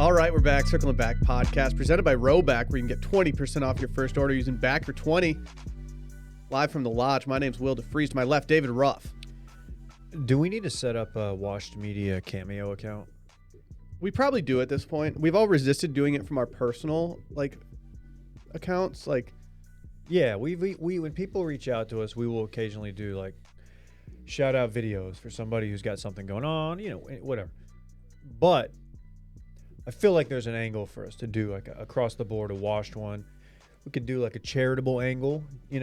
All right, we're back. Circling Back podcast presented by Rowback, where you can get 20% off your first order using Backer20. Live from the lodge. My name's Will DeFries. To my left, David Ruff. Do we need to set up a Washed Media Cameo account? We probably do at this point. We've all resisted doing it from our personal accounts. Yeah, we when people reach out to us, we will occasionally do shout out videos for somebody who's got something going on, whatever. But I feel like there's an angle for us to do across the board a washed one. We could do a charitable angle. We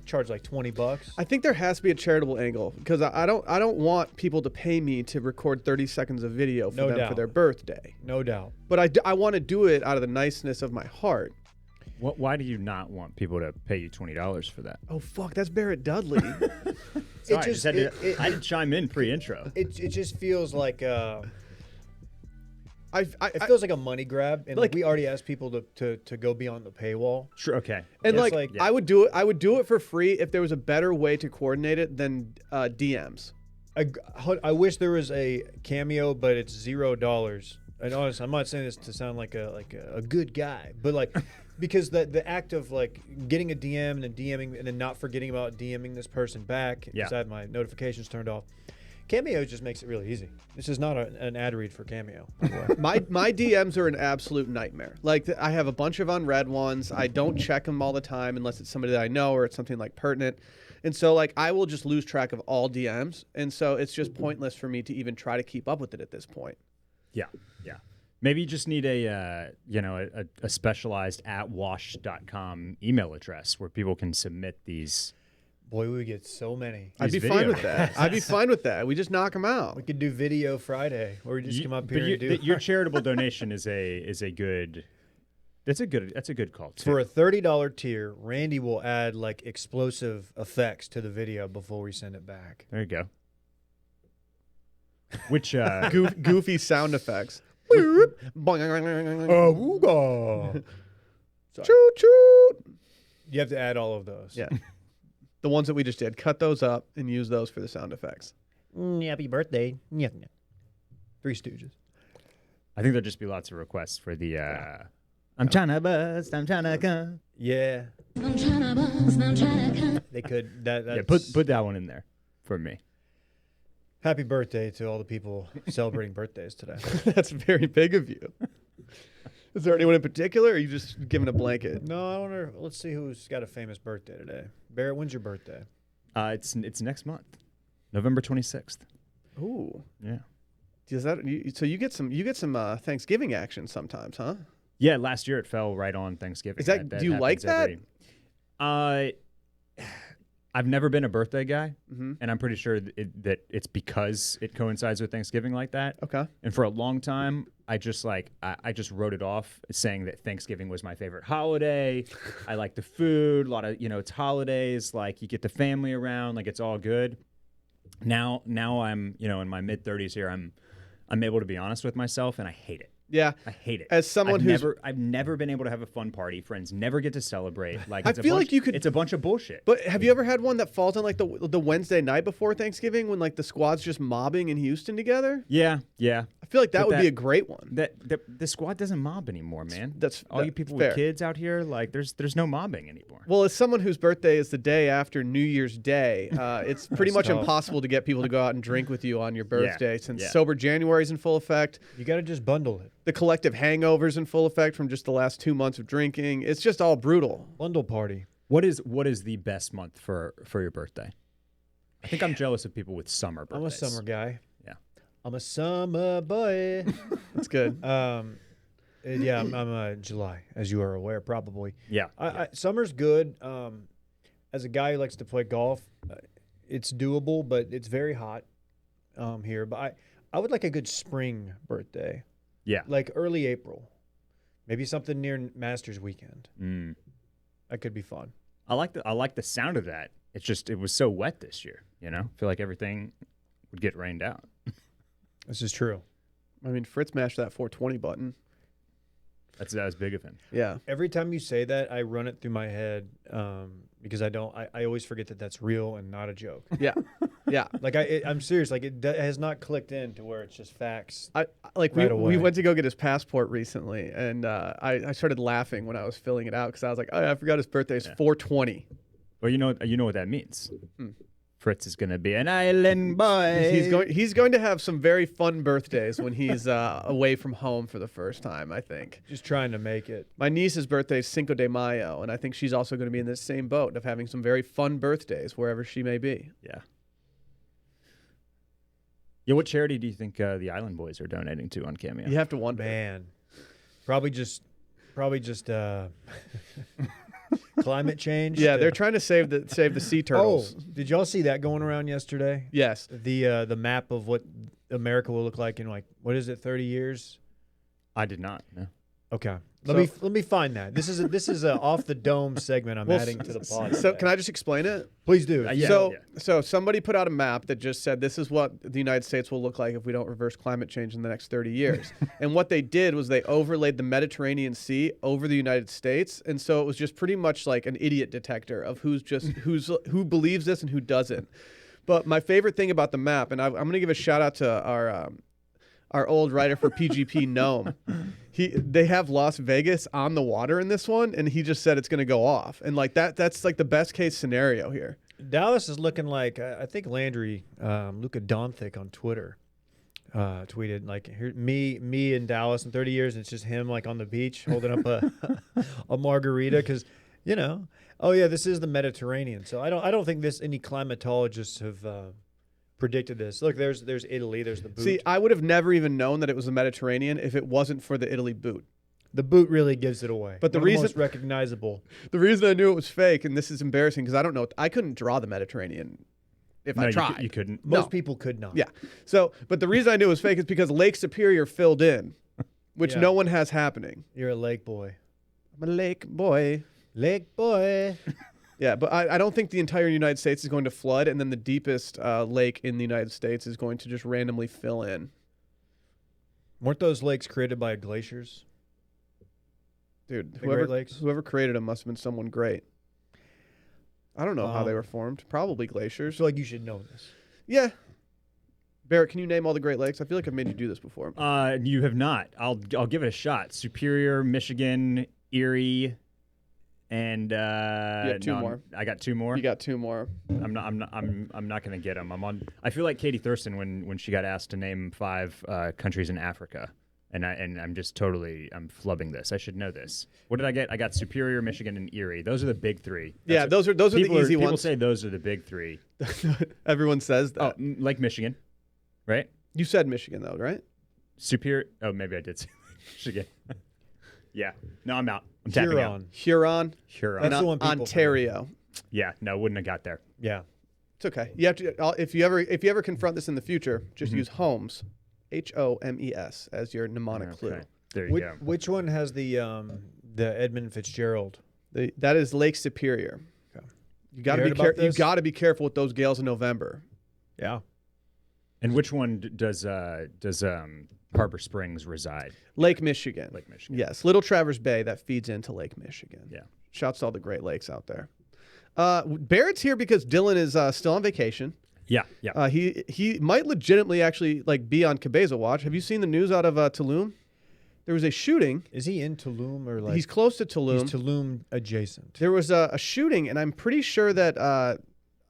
charge $20. I think there has to be a charitable angle because I don't want people to pay me to record 30 seconds of video for them for their birthday. No doubt. But I want to do it out of the niceness of my heart. Why do you not want people to pay you $20 for that? Oh fuck, that's Barrett Dudley. Sorry, I had to chime in pre-intro. It just feels like it feels like a money grab, and we already asked people to go beyond the paywall. Sure, okay. And I would do it. I would do it for free if there was a better way to coordinate it than DMs. I wish there was a Cameo, but it's $0. And honestly, I'm not saying this to sound like a good guy, but because the act of getting a DM and then DMing and then not forgetting about DMing this person back because I had my notifications turned off. Cameo just makes it really easy. This is not an ad read for Cameo. My DMs are an absolute nightmare. I have a bunch of unread ones. I don't check them all the time unless it's somebody that I know or it's something pertinent. And so I will just lose track of all DMs. And so it's just pointless for me to even try to keep up with it at this point. Yeah. Maybe you just need a specialized @wash.com email address where people can submit these. Boy, we would get so many. I'd be fine with that. I'd be fine with that. We just knock them out. We could do Video Friday, or we just come up here and do. Your charitable donation is a good. That's a good call too. For a $30 tier, Randy will add explosive effects to the video before we send it back. There you go. Which goofy sound effects. Choo choo. You have to add all of those. Yeah. The ones that we just did. Cut those up and use those for the sound effects. Happy birthday. Three Stooges. I think there'll just be lots of requests for the I'm trying to bust, I'm trying to come. Yeah. I'm trying to bust, I'm trying to come. They could. That's put that one in there for me. Happy birthday to all the people celebrating birthdays today. That's very big of you. Is there anyone in particular, or are you just giving a blanket? No, I wonder. Let's see who's got a famous birthday today. Barrett, when's your birthday? It's next month, November 26th. Ooh, yeah. So you get some Thanksgiving action sometimes, huh? Yeah, last year it fell right on Thanksgiving. Is that do you like that? I've never been a birthday guy, mm-hmm. and I'm pretty sure that it's because it coincides with Thanksgiving like that. Okay. And for a long time, I just wrote it off, saying that Thanksgiving was my favorite holiday. I like the food, a lot of it's holidays, you get the family around, it's all good. Now I'm in my mid 30s here. I'm able to be honest with myself, and I hate it. Yeah, I hate it. As someone I've never been able to have a fun party. Friends never get to celebrate. I feel like you could. It's a bunch of bullshit. But have you ever had one that falls on the Wednesday night before Thanksgiving when the squad's just mobbing in Houston together? Yeah. I feel like that would be a great one. The squad doesn't mob anymore, man. That's all you people fair. With kids out here. There's no mobbing anymore. Well, as someone whose birthday is the day after New Year's Day, it's pretty much impossible to get people to go out and drink with you on your birthday since Sober January is in full effect. You got to just bundle it. The collective hangovers in full effect from just the last 2 months of drinking. It's just all brutal. Bundle party. What is the best month for your birthday? I think I'm jealous of people with summer birthdays. I'm a summer guy. Yeah. I'm a summer boy. That's good. I'm July, as you are aware, probably. Yeah. Summer's good. As a guy who likes to play golf, it's doable, but it's very hot here. But I would like a good spring birthday. Yeah. Like early April. Maybe something near Masters weekend. Mm. That could be fun. I like the sound of that. It's just it was so wet this year, I feel like everything would get rained out. This is true. I mean, Fritz mashed that 420 button. That was big of him. Yeah. Every time you say that, I run it through my head because I always forget that that's real and not a joke. Yeah. Yeah. Like I'm serious. Like it has not clicked in to where it's just facts. We Right away. went to go get his passport recently, and I started laughing when I was filling it out because I was like, oh, I forgot his birthday is 4/20. Well, you know what that means. Fritz is going to be an island boy. He's going to have some very fun birthdays when he's away from home for the first time, I think. Just trying to make it. My niece's birthday is Cinco de Mayo, and I think she's also going to be in this same boat of having some very fun birthdays wherever she may be. Yeah. Yeah, what charity do you think the Island Boys are donating to on Cameo? You have to wonder. Man, probably just climate change. Yeah, they're trying to save the sea turtles. Oh, did y'all see that going around yesterday? Yes. The map of what America will look like in 30 years? I did not. No. Okay. Let me find that. This is a off the dome segment I'm adding to the pod. So can I just explain it? Please do. So somebody put out a map that just said this is what the United States will look like if we don't reverse climate change in the next 30 years. And what they did was they overlaid the Mediterranean Sea over the United States, and so it was just pretty much like an idiot detector of who believes this and who doesn't. But my favorite thing about the map, and I'm going to give a shout out to our old writer for PGP, Gnome. They have Las Vegas on the water in this one, and he just said it's going to go off. And that's like the best case scenario here. Dallas is looking like, I think Landry, Luka Doncic on Twitter, tweeted like, here, me in Dallas in 30 years, and it's just him like on the beach holding up a margarita because, oh yeah, this is the Mediterranean. So I don't think any climatologists have predicted this. Look, there's Italy, there's the boot. See, I would have never even known that it was the Mediterranean if it wasn't for the Italy boot. The boot really gives it away. But the most recognizable. The reason I knew it was fake, and this is embarrassing because I don't know, I couldn't draw the Mediterranean if I tried. You couldn't. Most people could not. Yeah. So, but the reason I knew it was fake is because Lake Superior filled in, which no one has happening. You're a lake boy. I'm a lake boy. Lake boy. Yeah, but I don't think the entire United States is going to flood, and then the deepest lake in the United States is going to just randomly fill in. Weren't those lakes created by glaciers? Dude, Great Lakes? whoever created them must have been someone great. I don't know how they were formed. Probably I glaciers. feel like you should know this. Yeah. Barrett, can you name all the Great Lakes? I feel like I've made you do this before. You have not. I'll give it a shot. Superior, Michigan, Erie, and two more. I got two more. You got two more. I'm not going to get them. I feel like Katie Thurston when she got asked to name 5 countries in Africa. And I'm just I'm flubbing this. I should know this. What did I get? I got Superior, Michigan, and Erie. Those are the big 3. Those are the easy ones. People say those are the big 3. Everyone says that. Oh, like Michigan, right? You said Michigan though, right? Superior. Oh, maybe I did say Michigan. Yeah. No, I'm out. I'm tapping out. Huron. That's the one people Ontario. Yeah. No, wouldn't have got there. Yeah. It's okay. You have to if you ever confront this in the future, just use Holmes. HOMES as your mnemonic clue. There you go. Which one has the Edmund Fitzgerald? That is Lake Superior. Okay. You got to be careful. You got to be careful with those gales in November. Yeah. And which one does Harbor Springs reside? Lake Michigan. Lake Michigan. Yes, Little Traverse Bay that feeds into Lake Michigan. Yeah. Shouts to all the Great Lakes out there. Barrett's here because Dylan is still on vacation. Yeah, yeah. He might legitimately actually be on Cabeza watch. Have you seen the news out of Tulum? There was a shooting. Is he in Tulum or He's close to Tulum. He's Tulum adjacent. There was a shooting, and I'm pretty sure that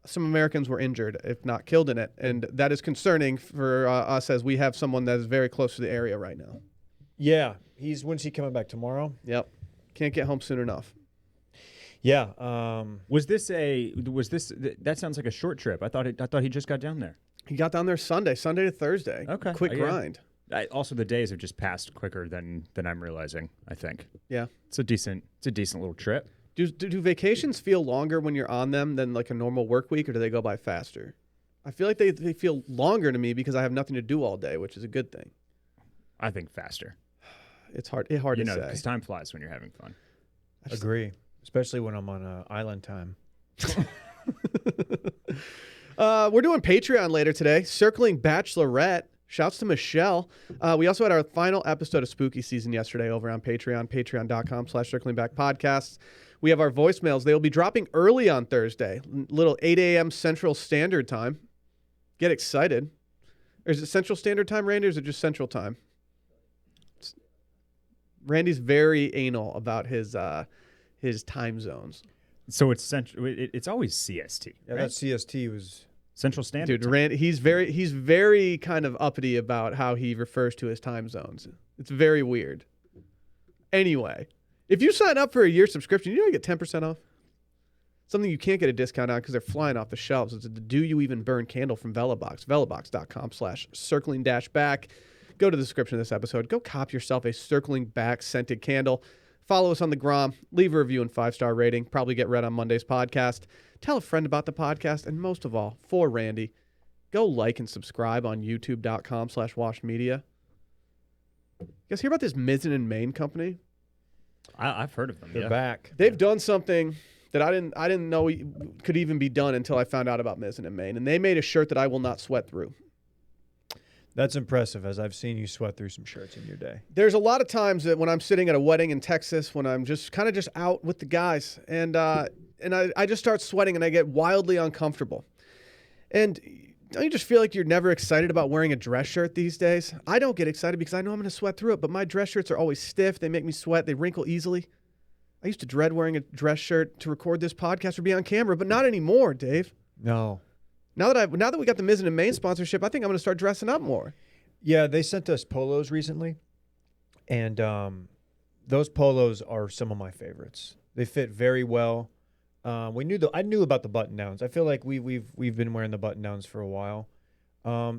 some Americans were injured, if not killed in it, and that is concerning for us as we have someone that is very close to the area right now. Yeah, when's he coming back tomorrow? Yep, can't get home soon enough. Yeah. That sounds like a short trip. I thought he just got down there. He got down there Sunday to Thursday. Okay. Quick grind. Also, the days have just passed quicker than I'm realizing, I think. Yeah. It's a decent little trip. Do vacations feel longer when you're on them than like a normal work week, or do they go by faster? I feel like they feel longer to me because I have nothing to do all day, which is a good thing. I think faster. It's hard to say. Because time flies when you're having fun. Agree. Especially when I'm on island time. We're doing Patreon later today. Circling Bachelorette. Shouts to Michelle. We also had our final episode of Spooky Season yesterday over on Patreon, patreon.com/circlingbackpodcasts. We have our voicemails. They will be dropping early on Thursday, little 8 a.m. Central Standard Time. Get excited. Or is it Central Standard Time, Randy, or is it just Central Time? Randy's very anal about his time zones. So it's central. It's always CST. Yeah, right? that CST was Central Standard. Dude, Time. Randy, he's very kind of uppity about how he refers to his time zones. It's very weird. Anyway, if you sign up for a year subscription, you get 10% off. Something you can't get a discount on because they're flying off the shelves. It's the Do You Even Burn candle from Velobox. Velobox.com/circling-back. Go to the description of this episode. Go cop yourself a circling back scented candle. Follow us on the Grom. Leave a review and 5-star rating. Probably get read on Monday's podcast. Tell a friend about the podcast. And most of all, for Randy, go like and subscribe on youtube.com/washmedia. You guys hear about this Mizzen and Main company? I've heard of them. they're Yeah. back. They've done something that I didn't know could even be done until I found out about Mizzen and Main. And they made a shirt that I will not sweat through. That's impressive, as I've seen you sweat through some shirts in your day. There's a lot of times that when I'm sitting at a wedding in Texas, when I'm just kind of just out with the guys, and I just start sweating and I get wildly uncomfortable. And don't you just feel like you're never excited about wearing a dress shirt these days? I don't get excited because I know I'm going to sweat through it, but my dress shirts are always stiff. They make me sweat. They wrinkle easily. I used to dread wearing a dress shirt to record this podcast or be on camera, but not anymore, Dave. No. Now that we got the Mizzen and Main sponsorship, I think I'm going to start dressing up more. Yeah, they sent us polos recently, and those polos are some of my favorites. They fit very well. I knew about the button downs. I feel like we've been wearing the button downs for a while.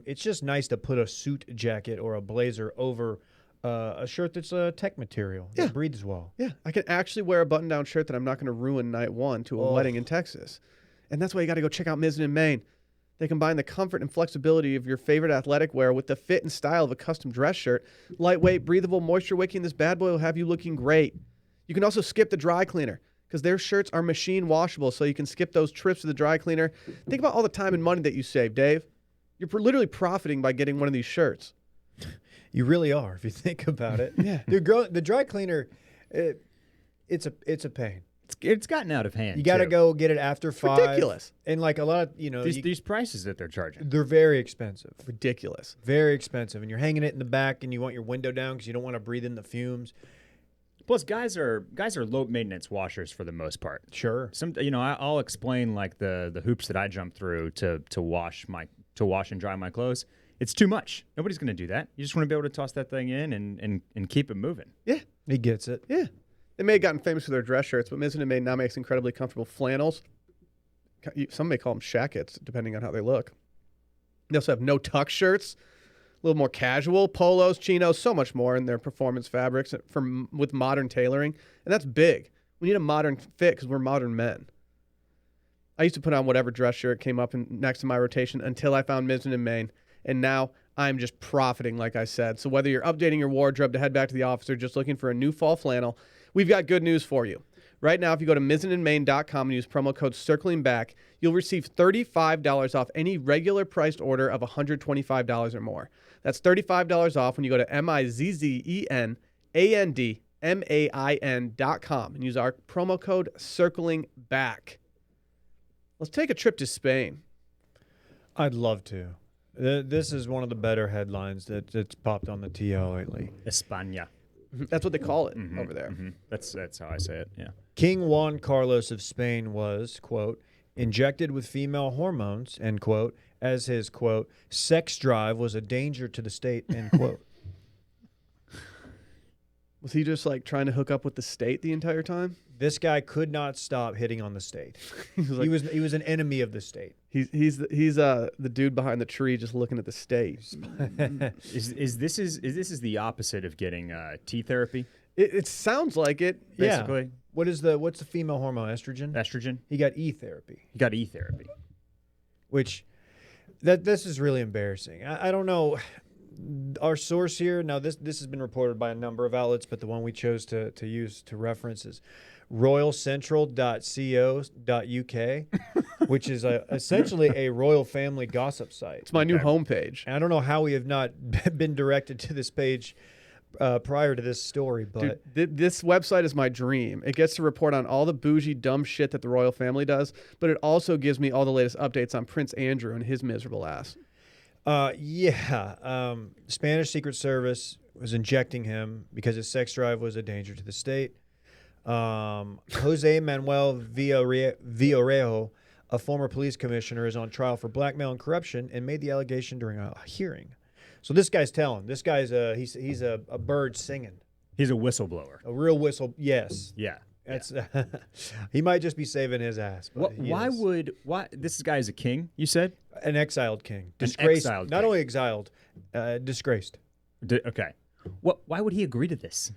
It's just nice to put a suit jacket or a blazer over a shirt that's a tech material. Yeah. It breathes well. Yeah, I can actually wear a button-down shirt that I'm not going to ruin night one to a wedding in Texas. And that's why you got to go check out Mizzen and Main. They combine the comfort and flexibility of your favorite athletic wear with the fit and style of a custom dress shirt. Lightweight, breathable, moisture-wicking, this bad boy will have you looking great. You can also skip the dry cleaner because their shirts are machine washable, so you can skip those trips to the dry cleaner. Think about all the time and money that you save, Dave. You're literally profiting by getting one of these shirts. You really are, if you think about it. Yeah. The dry cleaner, it's a pain. It's gotten out of hand. You got to too. go get it after 5. Ridiculous. And like a lot of, These prices that they're charging. they're very expensive. Ridiculous. Very expensive. And you're hanging it in the back and you want your window down because you don't want to breathe in the fumes. Plus, guys are low maintenance washers for the most part. Sure. I'll explain like the hoops that I jump through to wash and dry my clothes. It's too much. Nobody's going to do that. You just want to be able to toss that thing in and keep it moving. Yeah. He gets it. Yeah. They may have gotten famous for their dress shirts, but Mizzen and Main now makes incredibly comfortable flannels. Some may call them shackets, depending on how they look. They also have no-tuck shirts, a little more casual, polos, chinos, so much more in their performance fabrics with modern tailoring. And that's big. We need a modern fit because we're modern men. I used to put on whatever dress shirt came up next to my rotation until I found Mizzen and Main. And now I'm just profiting, like I said. So whether you're updating your wardrobe to head back to the office or just looking for a new fall flannel, we've got good news for you. Right now, if you go to mizzenandmain.com and use promo code CirclingBack, you'll receive $35 off any regular priced order of $125 or more. That's $35 off when you go to mizzenandmain.com and use our promo code CirclingBack. Let's take a trip to Spain. I'd love to. This is one of the better headlines that's popped on the TL lately. España. That's what they call it over there. Mm-hmm. That's how I say it. Yeah. King Juan Carlos of Spain was, quote, injected with female hormones, end quote, as his, quote, sex drive was a danger to the state, end quote. Was he just like trying to hook up with the state the entire time? This guy could not stop hitting on the state. He was He was an enemy of the state. He's the dude behind the tree just looking at the state. Is this the opposite of getting T therapy? It sounds like it. Basically. Yeah. What's the female hormone? Estrogen? Estrogen. He got E therapy. You got E therapy. Which this is really embarrassing. I don't know. Our source here, now this has been reported by a number of outlets, but the one we chose to use to reference is royalcentral.co.uk, which is essentially a royal family gossip site. It's my new homepage. And I don't know how we have not been directed to this page prior to this story, but This website is my dream. It gets to report on all the bougie, dumb shit that the royal family does, but it also gives me all the latest updates on Prince Andrew and his miserable ass. Spanish Secret Service was injecting him because his sex drive was a danger to the state. Jose Manuel Villarreal, a former police commissioner, is on trial for blackmail and corruption and made the allegation during a hearing. So this guy's telling. This guy's he's a bird singing. He's a whistleblower. A real whistle. Yes. Yeah. That's he might just be saving his ass. But Why this guy is a king, you said? an exiled king, disgraced, exiled not king. only exiled, disgraced. Okay. Why would he agree to this?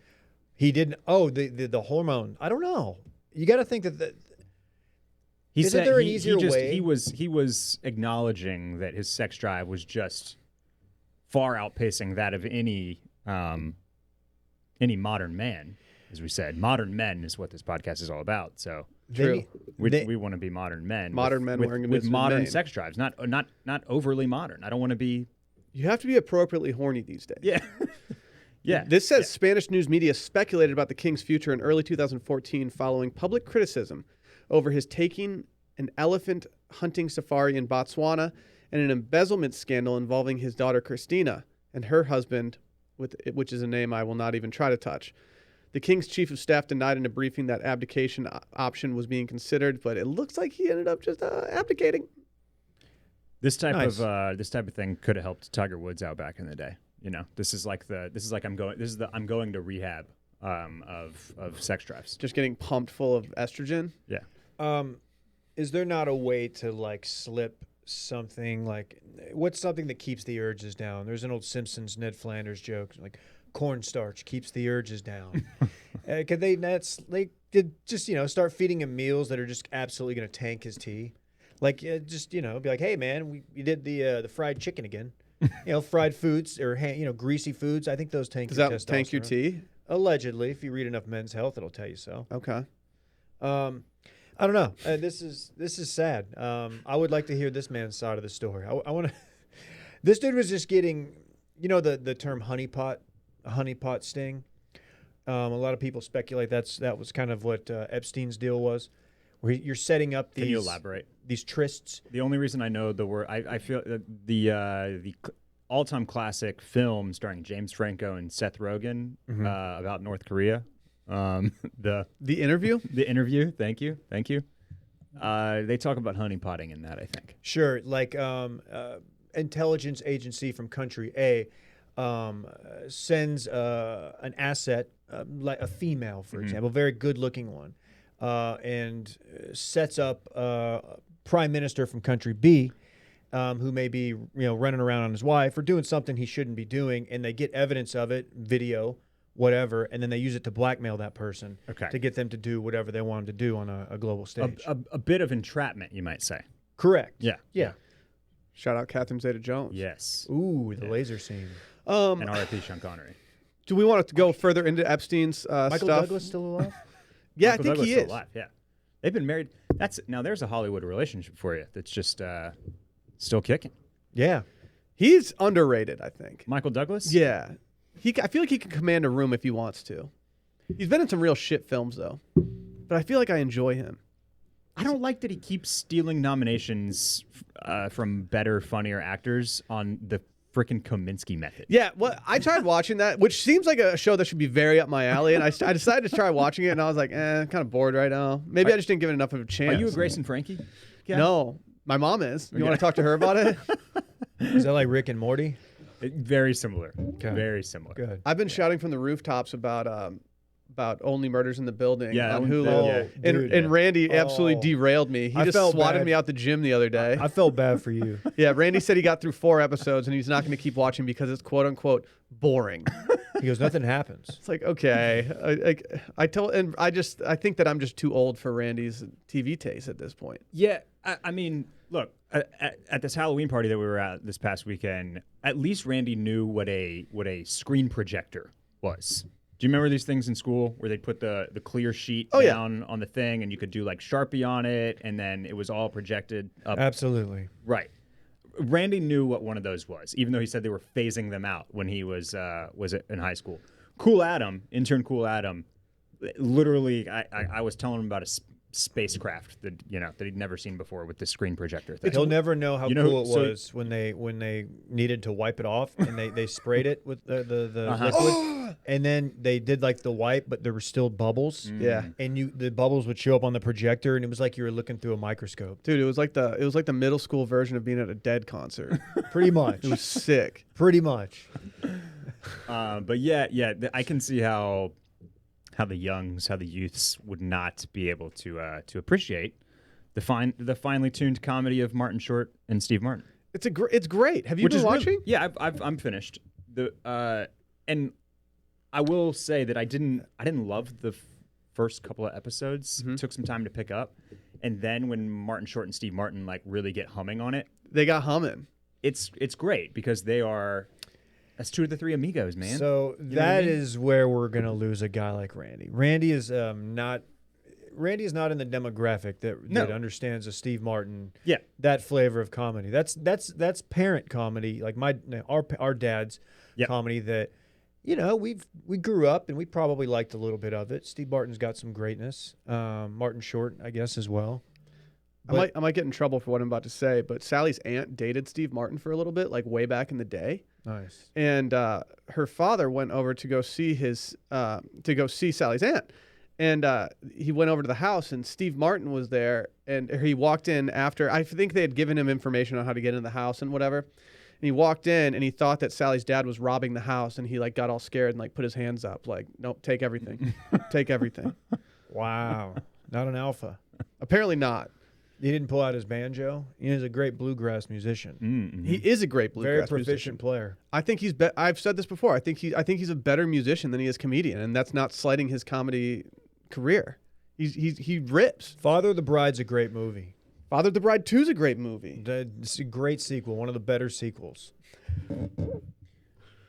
He didn't. Oh, the hormone. I don't know. You got to think that He Isn't said there an easier way? He was acknowledging that his sex drive was just far outpacing that of any modern man, as we said. Modern men is what this podcast is all about. So True. we want to be modern men. Modern men wearing a with miserable modern mane. sex drives, not overly modern. I don't want to be. You have to be appropriately horny these days. Yeah. Yeah. This says Spanish news media speculated about the king's future in early 2014 following public criticism over his taking an elephant hunting safari in Botswana and an embezzlement scandal involving his daughter Christina and her husband, which is a name I will not even try to touch. The king's chief of staff denied in a briefing that abdication option was being considered, but it looks like he ended up just abdicating. This type Nice. of thing could have helped Tiger Woods out back in the day. You know, I'm going to rehab of sex drives. Just getting pumped full of estrogen. Yeah. is there not a way to like slip something like what's something that keeps the urges down? There's an old Simpsons Ned Flanders joke like cornstarch keeps the urges down. Could they could just start feeding him meals that are just absolutely going to tank his tea? Like just be like, hey man, we did the fried chicken again. Fried foods or greasy foods. I think those tank. Does your that tank your testosterone. tea? Allegedly, if you read enough Men's Health, it'll tell you so. Okay. I don't know. This is sad. I would like to hear this man's side of the story. I want to. This dude was just getting, the term honeypot sting. A lot of people speculate that was kind of what Epstein's deal was, where you're setting up these. Can you elaborate? These trysts. The only reason I know the word, I feel the all-time classic film starring James Franco and Seth Rogen about North Korea. The Interview? The Interview. Thank you. They talk about honeypotting in that, I think. Sure, like intelligence agency from country A sends an asset, like a female, for example, very good-looking one, and sets up prime minister from country B, who may be running around on his wife or doing something he shouldn't be doing, and they get evidence of it, video, whatever, and then they use it to blackmail that person to get them to do whatever they want them to do on a global stage. A bit of entrapment, you might say. Correct. Yeah. Shout out Catherine Zeta-Jones. Yes. Ooh, the laser scene. And R.I.P. Sean Connery. Do we want to go further into Epstein's Michael stuff? Douglas still alive? Yeah, Michael I think Douglas he still is. alive, yeah. They've been married. There's a Hollywood relationship for you that's just still kicking. Yeah. He's underrated, I think. Michael Douglas? Yeah. I feel like he can command a room if he wants to. He's been in some real shit films, though. But I feel like I enjoy him. I don't like that he keeps stealing nominations from better, funnier actors on the freaking Kominsky method. Yeah, well, I tried watching that, which seems like a show that should be very up my alley, and I decided to try watching it, and I was like, I'm kind of bored right now. Maybe I just didn't give it enough of a chance. Are you a Grace and Frankie guy? No. My mom is. You want to talk to her about it? Is that like Rick and Morty? Very similar. Okay. Very similar. Good. I've been shouting from the rooftops about Only Murders in the Building Yeah, on that Hulu. one- yeah. And Randy absolutely derailed me. He I just felt swatted bad. me out the gym the other day. I felt bad for you. Yeah, Randy said he got through 4 episodes and he's not going to keep watching because it's quote unquote boring. He goes, nothing happens. It's like, okay. I think that I'm just too old for Randy's TV taste at this point. Yeah, I mean, look, at this Halloween party that we were at this past weekend, at least Randy knew what a screen projector was. Do you remember these things in school where they'd put the clear sheet Oh, yeah. down on the thing and you could do like Sharpie on it and then it was all projected up? Absolutely. Right. Randy knew what one of those was, even though he said they were phasing them out when he was in high school. Intern Cool Adam, literally, I was telling him about a spacecraft that he'd never seen before with the screen projector thing. He'll never know how You know, cool it so- was when they needed to wipe it off and they sprayed it with the Uh-huh. liquid, and then they did like the wipe, but there were still bubbles. Yeah. And the bubbles would show up on the projector, and it was like you were looking through a microscope. Dude, it was like the middle school version of being at a Dead concert. Pretty much. It was sick. Pretty much. But I can see how the youths would not be able to appreciate the finely tuned comedy of Martin Short and Steve Martin. It's great. Have you been watching? Yeah, I'm finished. And I will say that I didn't love the first couple of episodes. Mm-hmm. Took some time to pick up, and then when Martin Short and Steve Martin like really get humming on it, They got humming. it's great because that's two of the three amigos, man. So know what I that mean? is where we're gonna lose a guy like Randy. Randy is not in the demographic that understands a Steve Martin. Yeah. That flavor of comedy. That's parent comedy, like our dad's Yep. comedy that we grew up and we probably liked a little bit of it. Steve Martin's got some greatness. Martin Short, I guess, as well. I might get in trouble for what I'm about to say, but Sally's aunt dated Steve Martin for a little bit, like way back in the day. Nice. And her father went over to go see Sally's aunt, and he went over to the house, and Steve Martin was there, and he walked in after. I think they had given him information on how to get into the house and whatever. And he walked in, and he thought that Sally's dad was robbing the house, and he like got all scared and like put his hands up, like, nope, take everything, take everything. Wow. Not an alpha. Apparently not. He didn't pull out his banjo. He's a great bluegrass musician. Mm-hmm. He is a great bluegrass Very proficient musician. player. I think I've said this before. I think he's a better musician than he is comedian, and that's not slighting his comedy career. He rips. Father of the Bride's a great movie. Father of the Bride 2 is a great movie. It's a great sequel, one of the better sequels.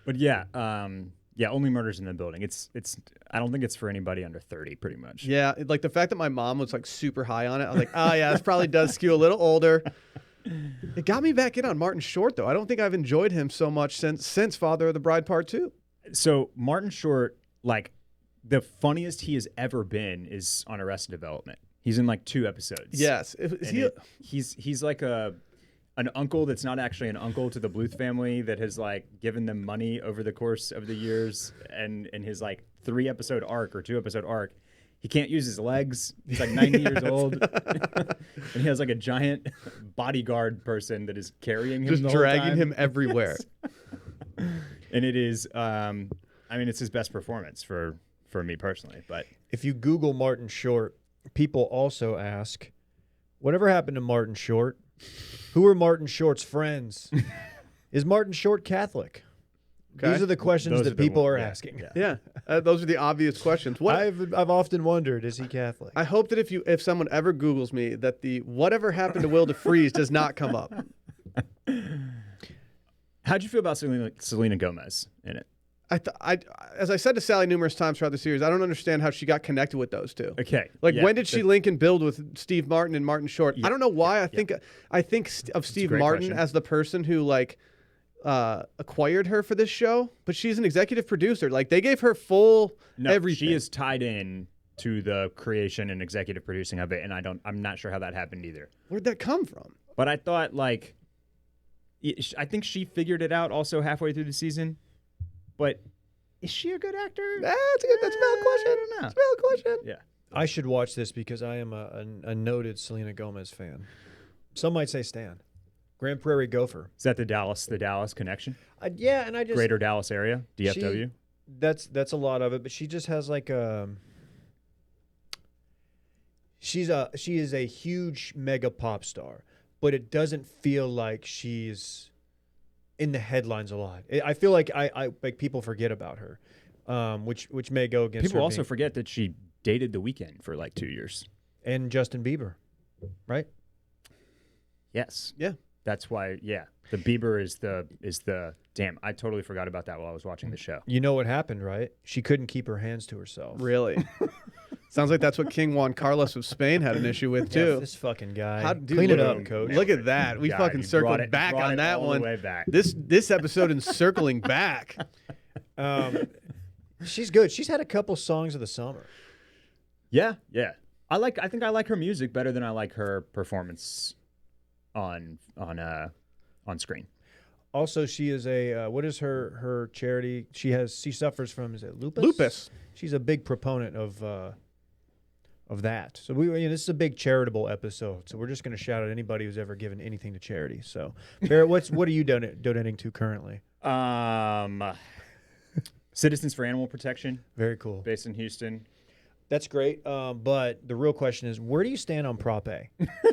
But yeah, Only Murders in the Building. It's I don't think it's for anybody under 30, pretty much. Yeah, like the fact that my mom was like super high on it. I was like, oh yeah, this probably does skew a little older. It got me back in on Martin Short though. I don't think I've enjoyed him so much since Father of the Bride Part 2. So Martin Short, like the funniest he has ever been is on Arrested Development. He's in like 2 episodes. Yes, He's like an uncle that's not actually an uncle to the Bluth family that has like given them money over the course of the years, and in his like 3-episode arc or 2-episode arc, he can't use his legs. He's like 90 years old, and he has like a giant bodyguard person that is carrying him, just the whole dragging time. him everywhere. And it is, it's his best performance for me personally. But If you Google Martin Short, people also ask, whatever happened to Martin Short? Who are Martin Short's friends? Is Martin Short Catholic? Okay. These are the questions Those that are the people one- are yeah, asking. yeah. Yeah, those are the obvious questions. What I've often wondered, is he Catholic? I hope that if someone ever Googles me, that the whatever happened to Will DeFreeze does not come up. how'd you feel about Selena Gomez in it? As I said to Sally numerous times throughout the series, I don't understand how she got connected with those two. Okay, Like, yeah, when did she link and build with Steve Martin and Martin Short? I don't know why. I think of Steve great Martin question. as the person who like acquired her for this show, but she's an executive producer. Like, they gave her full everything. She is tied in to the creation and executive producing of it, and I'm not sure how that happened either. Where'd that come from? But I thought I think she figured it out also halfway through the season. But is she a good actor? That's a valid question. I don't know. That's a valid question. Yeah. I should watch this because I am a noted Selena Gomez fan. Some might say Stan. Grand Prairie Gopher. Is that the Dallas connection? Yeah, and I just Greater Dallas area, DFW. That's a lot of it, but she just has like she is a huge mega pop star, but it doesn't feel like she's in the headlines a lot. I feel like I like people forget about her, which may go against People her also being- forget that she dated The Weeknd for like 2 years. and Justin Bieber, right? Yes. Yeah. That's why. Yeah. The Bieber is the Damn, I totally forgot about that while I was watching the show. You know what happened, right? She couldn't keep her hands to herself. Really? Sounds like that's what King Juan Carlos of Spain had an issue with Yeah, too. this fucking guy. Dude, Clean it look- up, coach. Look at that. We God, fucking you circled brought back it on that all one. the way back. This episode in circling back. She's good. She's had a couple songs of the summer. Yeah. I think I like her music better than I like her performance on screen. Also, she is a what is her charity? She suffers from, is it lupus? Lupus. She's a big proponent of that. So this is a big charitable episode. So we're just going to shout out anybody who's ever given anything to charity. So Barrett, what are you donating to currently? Citizens for Animal Protection, Very cool. based in Houston. That's great. But the real question is, where do you stand on Prop A?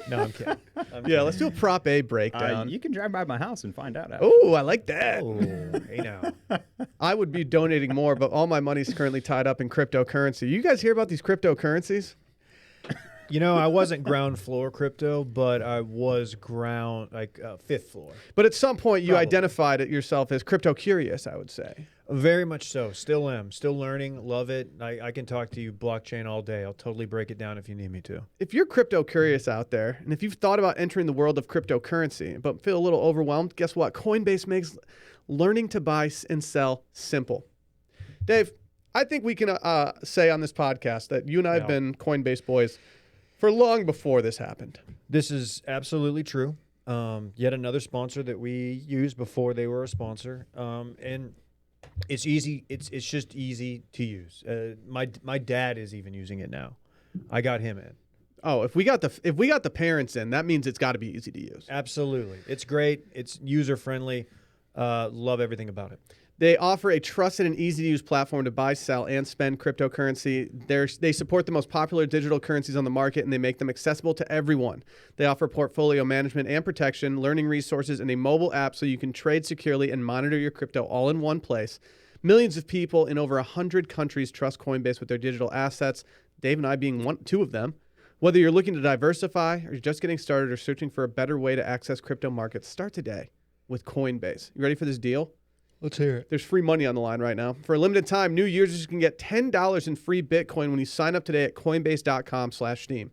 No, I'm kidding. Yeah, let's do a Prop A breakdown. You can drive by my house and find out. Oh, I like that. Oh, hey now. I would be donating more, but all my money's currently tied up in cryptocurrency. You guys hear about these cryptocurrencies? I wasn't ground floor crypto, but I was fifth floor. But at some point, you Probably. identified it yourself as crypto curious, I would say. Very much so. Still am. Still learning. Love it. I can talk to you blockchain all day. I'll totally break it down if you need me to. If you're crypto curious out there, and if you've thought about entering the world of cryptocurrency but feel a little overwhelmed, guess what? Coinbase makes learning to buy and sell simple. Dave, I think we can say on this podcast that you and I have been Coinbase boys for long before this happened. This is absolutely true. Yet another sponsor that we used before they were a sponsor. And it's easy. It's just easy to use. My dad is even using it now. I got him in. Oh, if we got the parents in, that means it's got to be easy to use. Absolutely. It's great. It's user friendly. Love everything about it. They offer a trusted and easy-to-use platform to buy, sell, and spend cryptocurrency. They support the most popular digital currencies on the market, and they make them accessible to everyone. They offer portfolio management and protection, learning resources, and a mobile app so you can trade securely and monitor your crypto all in one place. Millions of people in over 100 countries trust Coinbase with their digital assets, Dave and I being two of them. Whether you're looking to diversify or you're just getting started or searching for a better way to access crypto markets, start today with Coinbase. You ready for this deal? Let's hear it. There's free money on the line right now. For a limited time, new users can get $10 in free Bitcoin when you sign up today at Coinbase.com/Steam.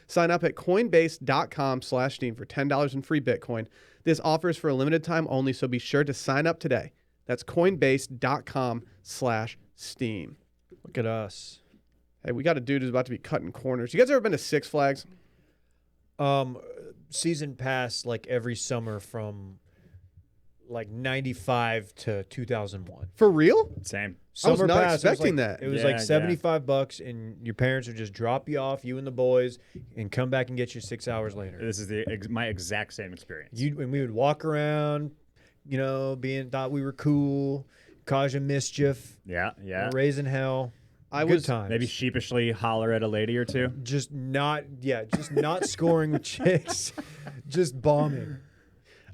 Sign up at Coinbase.com/Steam for $10 in free Bitcoin. This offer is for a limited time only, so be sure to sign up today. That's Coinbase.com/Steam. Look at us. Hey, we got a dude who's about to be cutting corners. You guys ever been to Six Flags? Season pass every summer from 95 to 2001. For real? Same. I was Summer not pass, expecting that. It was Yeah, $75, and your parents would just drop you off, you and the boys, and come back and get you 6 hours later. This is my exact same experience. And we would walk around, thought we were cool, causing mischief, Yeah. raising hell. Good times. Maybe sheepishly holler at a lady or two. just not scoring with chicks, just bombing.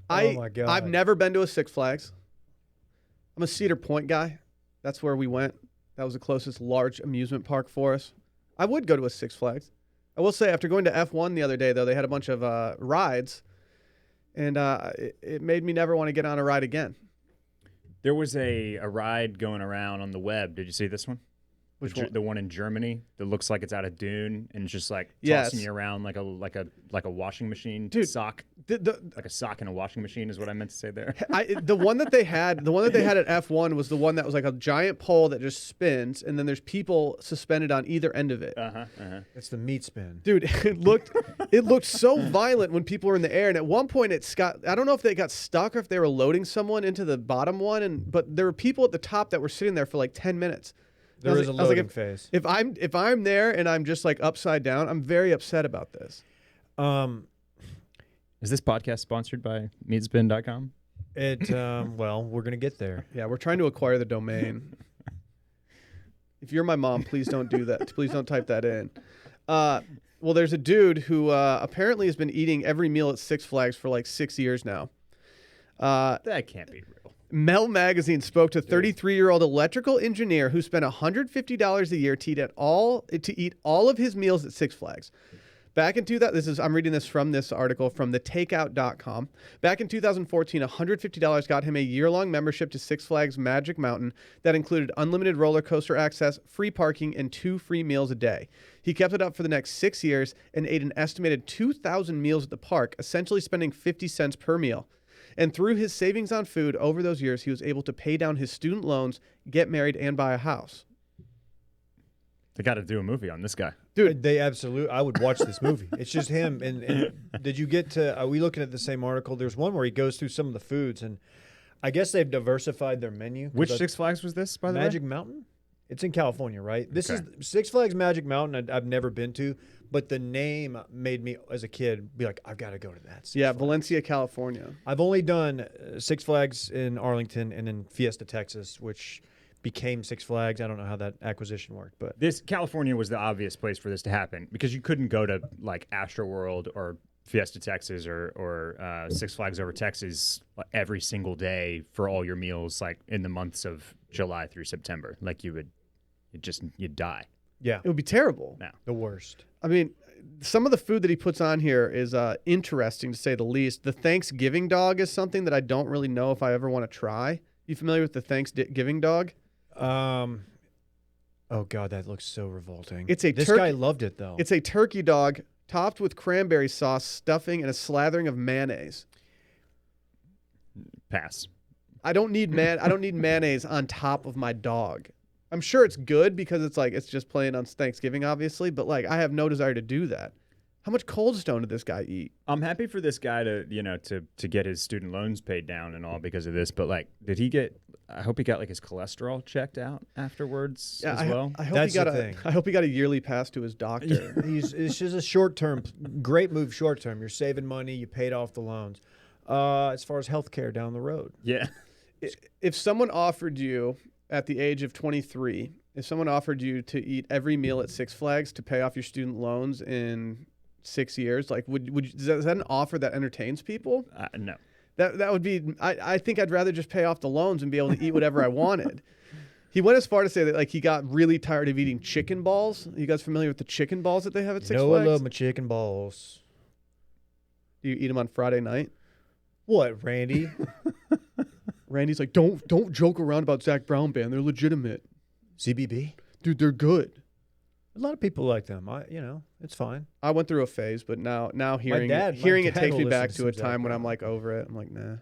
Oh my God. I've never been to a Six Flags. I'm a Cedar Point guy. That's where we went. That was the closest large amusement park for us. I would go to a Six Flags. I will say, after going to F1 the other day, though, they had a bunch of rides, and it made me never want to get on a ride again. There was a ride going around on the web. Did you see this one? Which one? The one in Germany that looks like it's out of Dune and just Yes. tossing you around like a washing machine sock. Like a sock in a washing machine is what I meant to say there. The one that they had at F1 was the one that was like a giant pole that just spins, and then there's people suspended on either end of it. It's the meat spin. Dude, it looked so violent when people were in the air, and at one point I don't know if they got stuck or if they were loading someone into the bottom one, but there were people at the top that were sitting there for 10 minutes. There is a loading phase. If I'm there and I'm just upside down, I'm very upset about this. Is this podcast sponsored by meatspin.com? Well, we're gonna get there. Yeah, we're trying to acquire the domain. If you're my mom, please don't do that. Please don't type that in. Well, there's a dude who apparently has been eating every meal at Six Flags for 6 years now. That can't be real. Mel Magazine spoke to 33-year-old electrical engineer who spent $150 a year to eat all of his meals at Six Flags. Back in I'm reading this from this article from thetakeout.com. Back in 2014, $150 got him a year-long membership to Six Flags Magic Mountain that included unlimited roller coaster access, free parking, and 2 free meals a day. He kept it up for the next 6 years and ate an estimated 2,000 meals at the park, essentially spending 50 cents per meal. And through his savings on food over those years, he was able to pay down his student loans, get married, and buy a house. They got to do a movie on this guy. Dude, I would watch this movie. It's just him. And did you get to, are we looking at the same article? There's one where he goes through some of the foods, and I guess they've diversified their menu. Which Six Flags was this, by the way? Magic Mountain? It's in California, right? This is Six Flags Magic Mountain. I've never been to, but the name made me, as a kid, be like, I've got to go to that. Six Flags. Valencia, California. I've only done Six Flags in Arlington and in Fiesta, Texas, which became Six Flags. I don't know how that acquisition worked, but This California was the obvious place for this to happen because you couldn't go to like Astro World or Fiesta, Texas, or Six Flags Over Texas every single day for all your meals, like in the months of July through September. Like you'd die. yeah, It would be terrible. No. the worst. I mean, some of the food that he puts on here is interesting, to say the least. The Thanksgiving dog is something that I don't really know if I ever want to try. You familiar with the Thanksgiving dog? Oh God, that looks so revolting. It's a this turkey- guy loved it though. It's a turkey dog topped with cranberry sauce, stuffing, and a slathering of mayonnaise. Pass. I don't need mayonnaise on top of my dog. I'm sure it's good because it's just playing on Thanksgiving, obviously, but like I have no desire to do that. How much Cold Stone did this guy eat? I'm happy for this guy to get his student loans paid down and all because of this, but like, did he get? I hope he got like his cholesterol checked out afterwards as well. I hope That's he got the thing. I hope he got a yearly pass to his doctor. It's just a short term, great move. Short term, you're saving money. You paid off the loans. As far as healthcare down the road, Yeah. If someone offered you at the age of 23, if someone offered you to eat every meal at Six Flags to pay off your student loans in 6 years, like is that an offer that entertains people? No. That would be. I think I'd rather just pay off the loans and be able to eat whatever I wanted. He went as far to say that like he got really tired of eating chicken balls. You guys familiar with the chicken balls that they have at Six I Flags? love my chicken balls. Do you eat them on Friday night? What, Randy? Randy's like, don't joke around about Zach Brown Band. They're legitimate, CBB. dude. They're good. A lot of people like them. It's fine. I went through a phase, but now hearing dad it takes will me listen back to to a some Zach time when Brown. I'm like over it. I'm like, nah.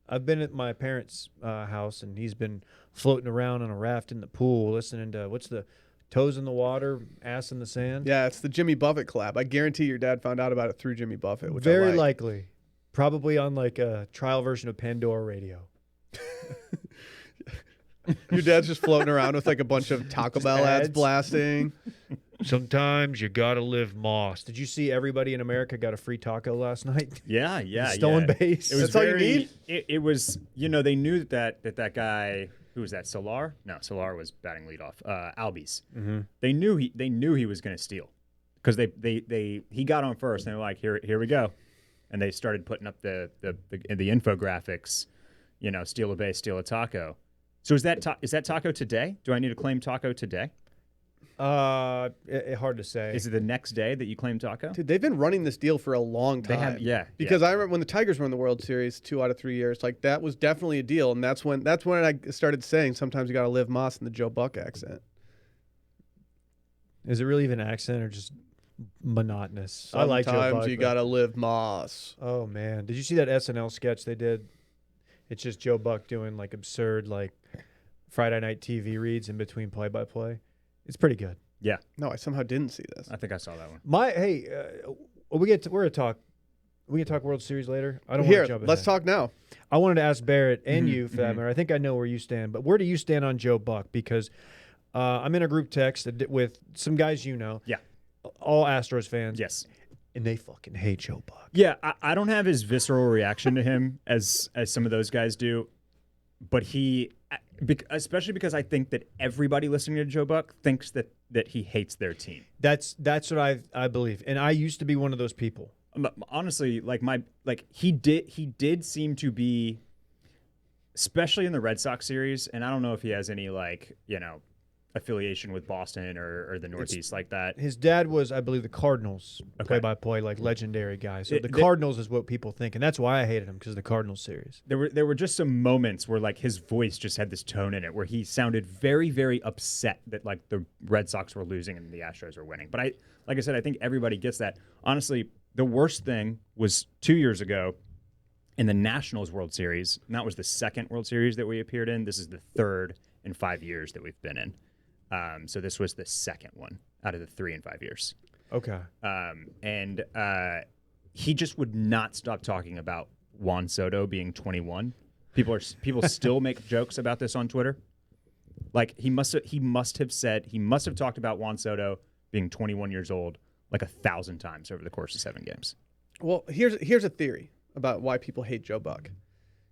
I've been at my parents' house, and he's been floating around on a raft in the pool, listening to what's the toes in the water, ass in the sand. Yeah, it's the Jimmy Buffett collab. I guarantee your dad found out about it through Jimmy Buffett, which Very I like. likely, probably on like a trial version of Pandora Radio. Your dad's just floating around with like a bunch of Taco Bell ads ads. blasting. Sometimes you gotta live moss. Did you see everybody in America got a free taco last night? Yeah. Stolen base. It was That's all you very, need? It was, they knew that guy, who was that, Solar? No, Solar was batting leadoff. Albies. Mm-hmm. They knew he was going to steal because he got on first and they were like, here we go. And they started putting up the infographics, steal a base, steal a taco. So is that taco today? Do I need to claim taco today? Hard to say. Is it the next day that you claim taco? Dude, they've been running this deal for a long time. They have, yeah. Because I remember when the Tigers won the World Series 2 out of 3 years, like that was definitely a deal, and that's when I started saying sometimes you got to live Moss in the Joe Buck accent. Is it really even an accent or just monotonous? I like Joe Buck. Sometimes you but- got to live Moss. Oh man, did you see that SNL sketch they did? It's just Joe Buck doing like absurd like Friday night TV reads in between play-by-play. It's pretty good. Yeah. No, I somehow didn't see this. I think I saw that one. We're gonna talk World Series later. I don't want Here, to jump let's ahead. talk now. I wanted to ask Barrett and Mhm, you for that matter. I think I know where you stand, but where do you stand on Joe Buck? Because I'm in a group text with some guys Yeah. all Astros fans. Yes. And they fucking hate Joe Buck. Yeah, I don't have his visceral reaction to him as some of those guys do, but especially because I think that everybody listening to Joe Buck thinks that he hates their team. That's what I believe, and I used to be one of those people. Honestly, he did seem to be, especially in the Red Sox series, and I don't know if he has any affiliation with Boston or the Northeast like that. His dad was, I believe, the Cardinals Okay. play-by-play, like legendary guy. So the The- Cardinals is what people think, and that's why I hated him, because of the Cardinals series. There were just some moments where like his voice just had this tone in it where he sounded very, very upset that like the Red Sox were losing and the Astros were winning. But like I said, I think everybody gets that. Honestly, the worst thing was 2 years ago in the Nationals World Series, and that was the second World Series that we appeared in. This is the third in 5 years that we've been in. So this was the second one out of the 3 in 5 years. Okay. And he just would not stop talking about Juan Soto being 21. People still make jokes about this on Twitter. Like he must have talked about Juan Soto being 21 years old like 1,000 times over the course of 7 games. Well, here's a theory about why people hate Joe Buck.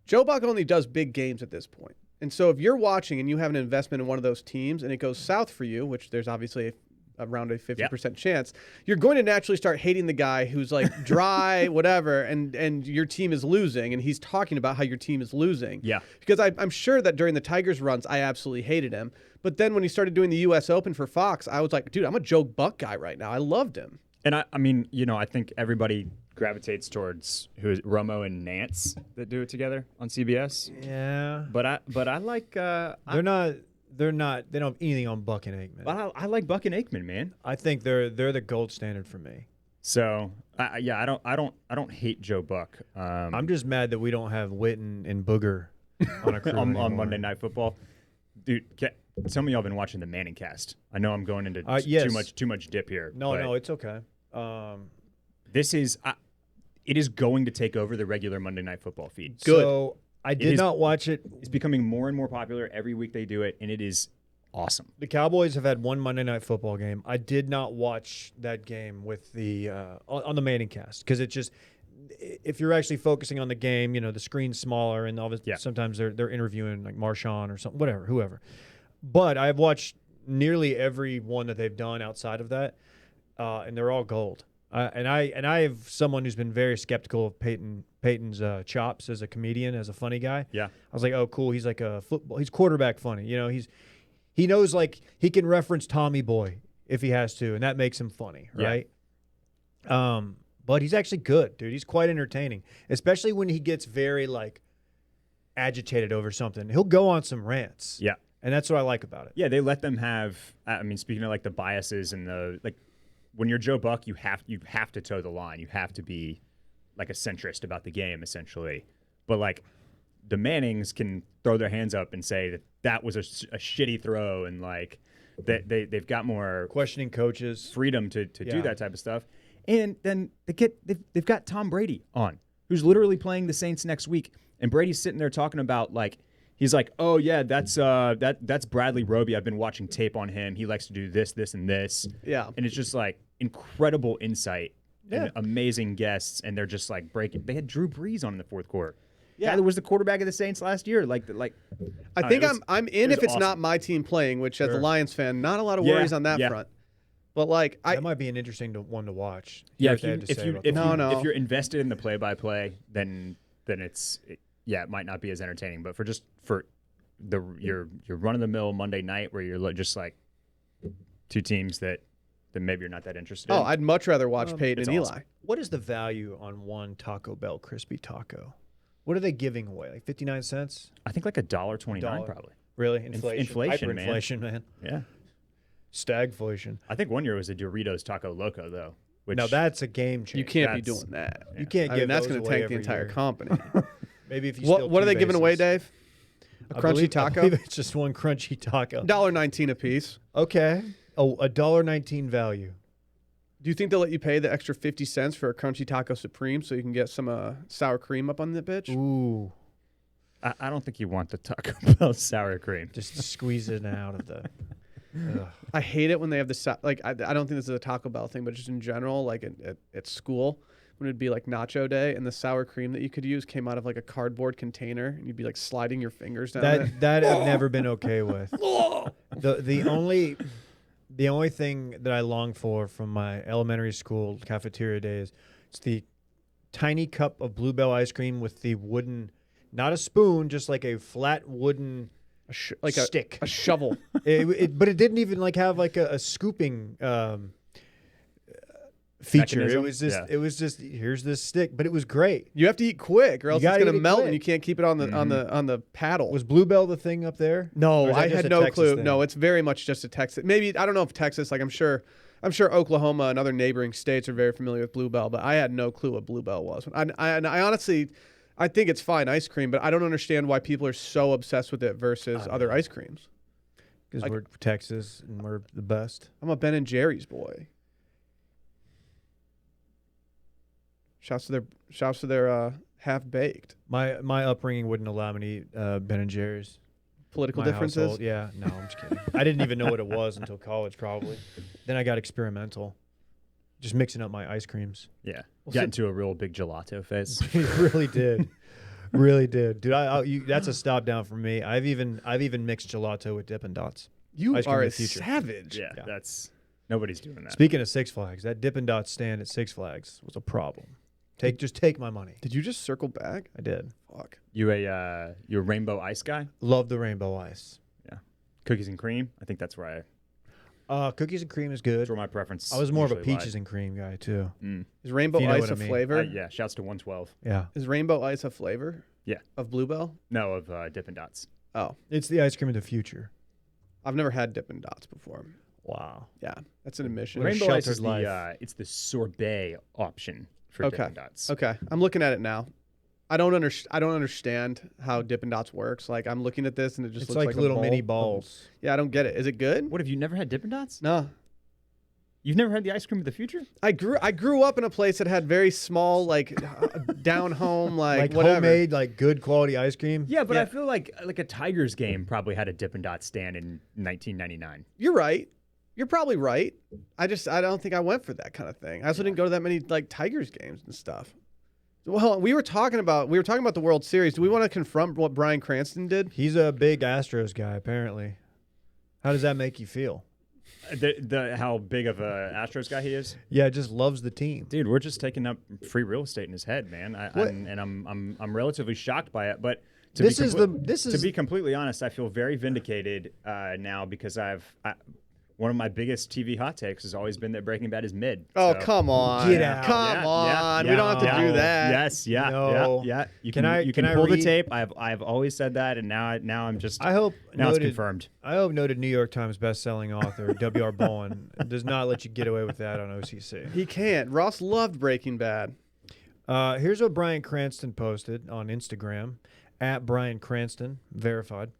Joe Buck only does big games at this point. And so if you're watching and you have an investment in one of those teams and it goes south for you, which there's obviously around a 50% chance, you're going to naturally start hating the guy who's like dry, whatever, and your team is losing, and he's talking about how your team is losing. Yeah. Because I'm sure that during the Tigers runs, I absolutely hated him. But then when he started doing the U.S. Open for Fox, I was like, dude, I'm a Joe Buck guy right now. I loved him. And I mean, I think everybody gravitates towards who is Romo and Nance that do it together on CBS. Yeah. But I like They don't have anything on Buck and Aikman. I like Buck and Aikman, man. I think they're the gold standard for me. So I don't hate Joe Buck. I'm just mad that we don't have Witten and Booger on a crew on anymore. Monday Night Football, dude. Some of y'all been watching the Manning cast. I know I'm going into Yes. too much dip here. No, it's okay. This is it is going to take over the regular Monday Night Football feed. Good. So I did not watch it. It's becoming more and more popular every week they do it, and it is awesome. The Cowboys have had one Monday Night Football game. I did not watch that game with the on the Manning cast, because it just, if you're actually focusing on the game, the screen's smaller, and obviously sometimes they're interviewing like Marshawn or something, whoever. But I've watched nearly every one that they've done outside of that, and they're all gold. And I have someone who's been very skeptical of Peyton's chops as a comedian, as a funny guy. Yeah, I was like, oh, cool. He's like he's quarterback funny. He knows, like, he can reference Tommy Boy if he has to, and that makes him funny, right? Yeah. But he's actually good, dude. He's quite entertaining, especially when he gets very like agitated over something. He'll go on some rants. Yeah. And that's what I like about it. Yeah, they let them have. I mean, speaking of like the biases and the like, when you're Joe Buck, you have to toe the line. You have to be like a centrist about the game, essentially. But like, the Mannings can throw their hands up and say that was a shitty throw, and like they've got more Questioning coaches. freedom to do that type of stuff. And then they've got Tom Brady on, who's literally playing the Saints next week, and Brady's sitting there talking about like. He's like, oh yeah, that's Bradley Roby. I've been watching tape on him. He likes to do this, this, and this. Yeah. And it's just like incredible insight and amazing guests. And they're just like breaking. They had Drew Brees on in the fourth quarter. Yeah, that was the quarterback of the Saints last year. I think I'm in if it's awesome. not my team playing, which as a Lions fan, not a lot of worries on that front. But like, That might be an interesting one to watch. Yeah, Hear what they have to say about that. if you're invested in the play-by-play, then it might not be as entertaining. But for your run-of-the-mill Monday night where you're just like two teams that maybe you're not that interested in. Oh, I'd much rather watch Peyton and awesome. Eli. What is the value on one Taco Bell crispy taco? What are they giving away? Like 59 cents? I think like $1.29 $1. probably. Really? Inflation, man. Hyperinflation, man. Yeah. Stagflation. I think one year was a Doritos Taco Loco though. Which Now that's a game changer. You can't be That's- doing that. You can't I give mean, that's those going to away tank the every entire year. company. Maybe if you steal What are two they giving away, bases. Dave? A I crunchy believe- I taco? believe it's just one crunchy taco. $1.19 a piece. Okay. Oh, $1.19 value. Do you think they'll let you pay the extra 50 cents for a crunchy taco supreme so you can get some sour cream up on the bitch? Ooh. I don't think you want the Taco Bell sour cream. Just squeeze it out of the... Ugh. I hate it when they have the I don't think this is a Taco Bell thing, but just in general, like at school, when it'd be like nacho day and the sour cream that you could use came out of like a cardboard container and you'd be like sliding your fingers down it. That I've never been okay with. The only thing that I long for from my elementary school cafeteria days, it's the tiny cup of Bluebell ice cream with the wooden, not a spoon, just like a flat wooden like Stick. a shovel. But it didn't even like have like a scooping feature. Mechanism? It was just here's this stick, but it was great. You have to eat quick, or else it's gotta gonna eat it melt, quick. and you can't keep it on the on the paddle. Was Bluebell the thing up there? Or No, is that I just had a no Texas clue. thing? No, it's very much just a Texas. Maybe I don't know if Texas. Like I'm sure Oklahoma and other neighboring states are very familiar with Bluebell, but I had no clue what Bluebell was. And I honestly, I think it's fine ice cream, but I don't understand why people are so obsessed with it versus other ice creams. Because Like- we're Texas and we're the best. I'm a Ben and Jerry's boy. Shouts to their half baked. My upbringing wouldn't allow me to eat Ben and Jerry's. Political My differences. household, yeah. No, I'm just kidding. I didn't even know what it was until college, probably. Then I got experimental, just mixing up my ice creams. Yeah. Well, Got so- into a real big gelato phase. It really did, really did, dude. That's a stop down for me. I've even mixed gelato with Dippin' Dots. You Ice cream are of a the future. savage. Yeah, Yeah. that's nobody's doing that. Speaking of Six Flags, that Dippin' Dots stand at Six Flags was a problem. Just take my money. Did you just circle back? I did. Fuck. You a rainbow ice guy? Love the rainbow ice. Cookies and cream? I think that's where Cookies and cream is good. that's where my preference. I was more of a usually peaches and cream guy too. lied. Is rainbow If you know ice what a I mean. flavor? Yeah, shouts to 112. Yeah, Is rainbow ice a flavor? Yeah. Of Bluebell? No, of Dippin' Dots. Oh, it's the ice cream of the future. I've never had Dippin' Dots before. Wow. Yeah, that's an admission. What a Rainbow ice sheltered is life. it's the sorbet option for Okay. Dippin' Dots. Okay, I'm looking at it now. I don't understand how Dippin' Dots works. Like I'm looking at this and it just It's looks like a little bowl. mini balls. Yeah, I don't get it. Is it good? What, have you never had Dippin' Dots? No. You've never had the ice cream of the future? I grew up in a place that had very small, like down home, like whatever. Homemade, like good quality ice cream. Yeah, but Yeah. I feel like a Tigers game probably had a Dippin' Dots stand in 1999. You're right. You're probably right. I don't think I went for that kind of thing. I also didn't go to that many like Tigers games and stuff. Well, we were talking about the World Series. Do we want to confront what Bryan Cranston did? He's a big Astros guy, apparently. How does that make you feel? How big of a Astros guy he is? Yeah, just loves the team. Dude, we're just taking up free real estate in his head, man. I'm relatively shocked by it. But to be completely honest, I feel very vindicated now because one of my biggest TV hot takes has always been that Breaking Bad is mid. Oh, So- come on. Get out. Come on. We don't have to do that. Yes, yeah, No. yeah. You Can can I- you can can I pull the read- tape. I've always said that, and now I'm just I hope now it's noted, confirmed. I hope noted New York Times best-selling author W.R. Bowen does not let you get away with that on OCC. He can't. Ross loved Breaking Bad. Here's what Bryan Cranston posted on Instagram, at Bryan Cranston, verified.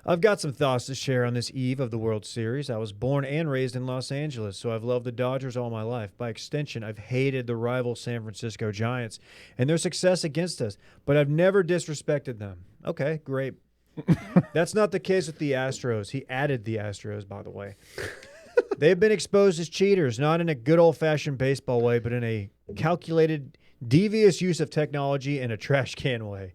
I've got some thoughts to share on this eve of the World Series. I was born and raised in Los Angeles, so I've loved the Dodgers all my life. By extension, I've hated the rival San Francisco Giants and their success against us, but I've never disrespected them. Okay, great. That's not the case with the Astros. He added the Astros, by the way. They've been exposed as cheaters, not in a good old-fashioned baseball way, but in a calculated, devious use of technology and a trash can way.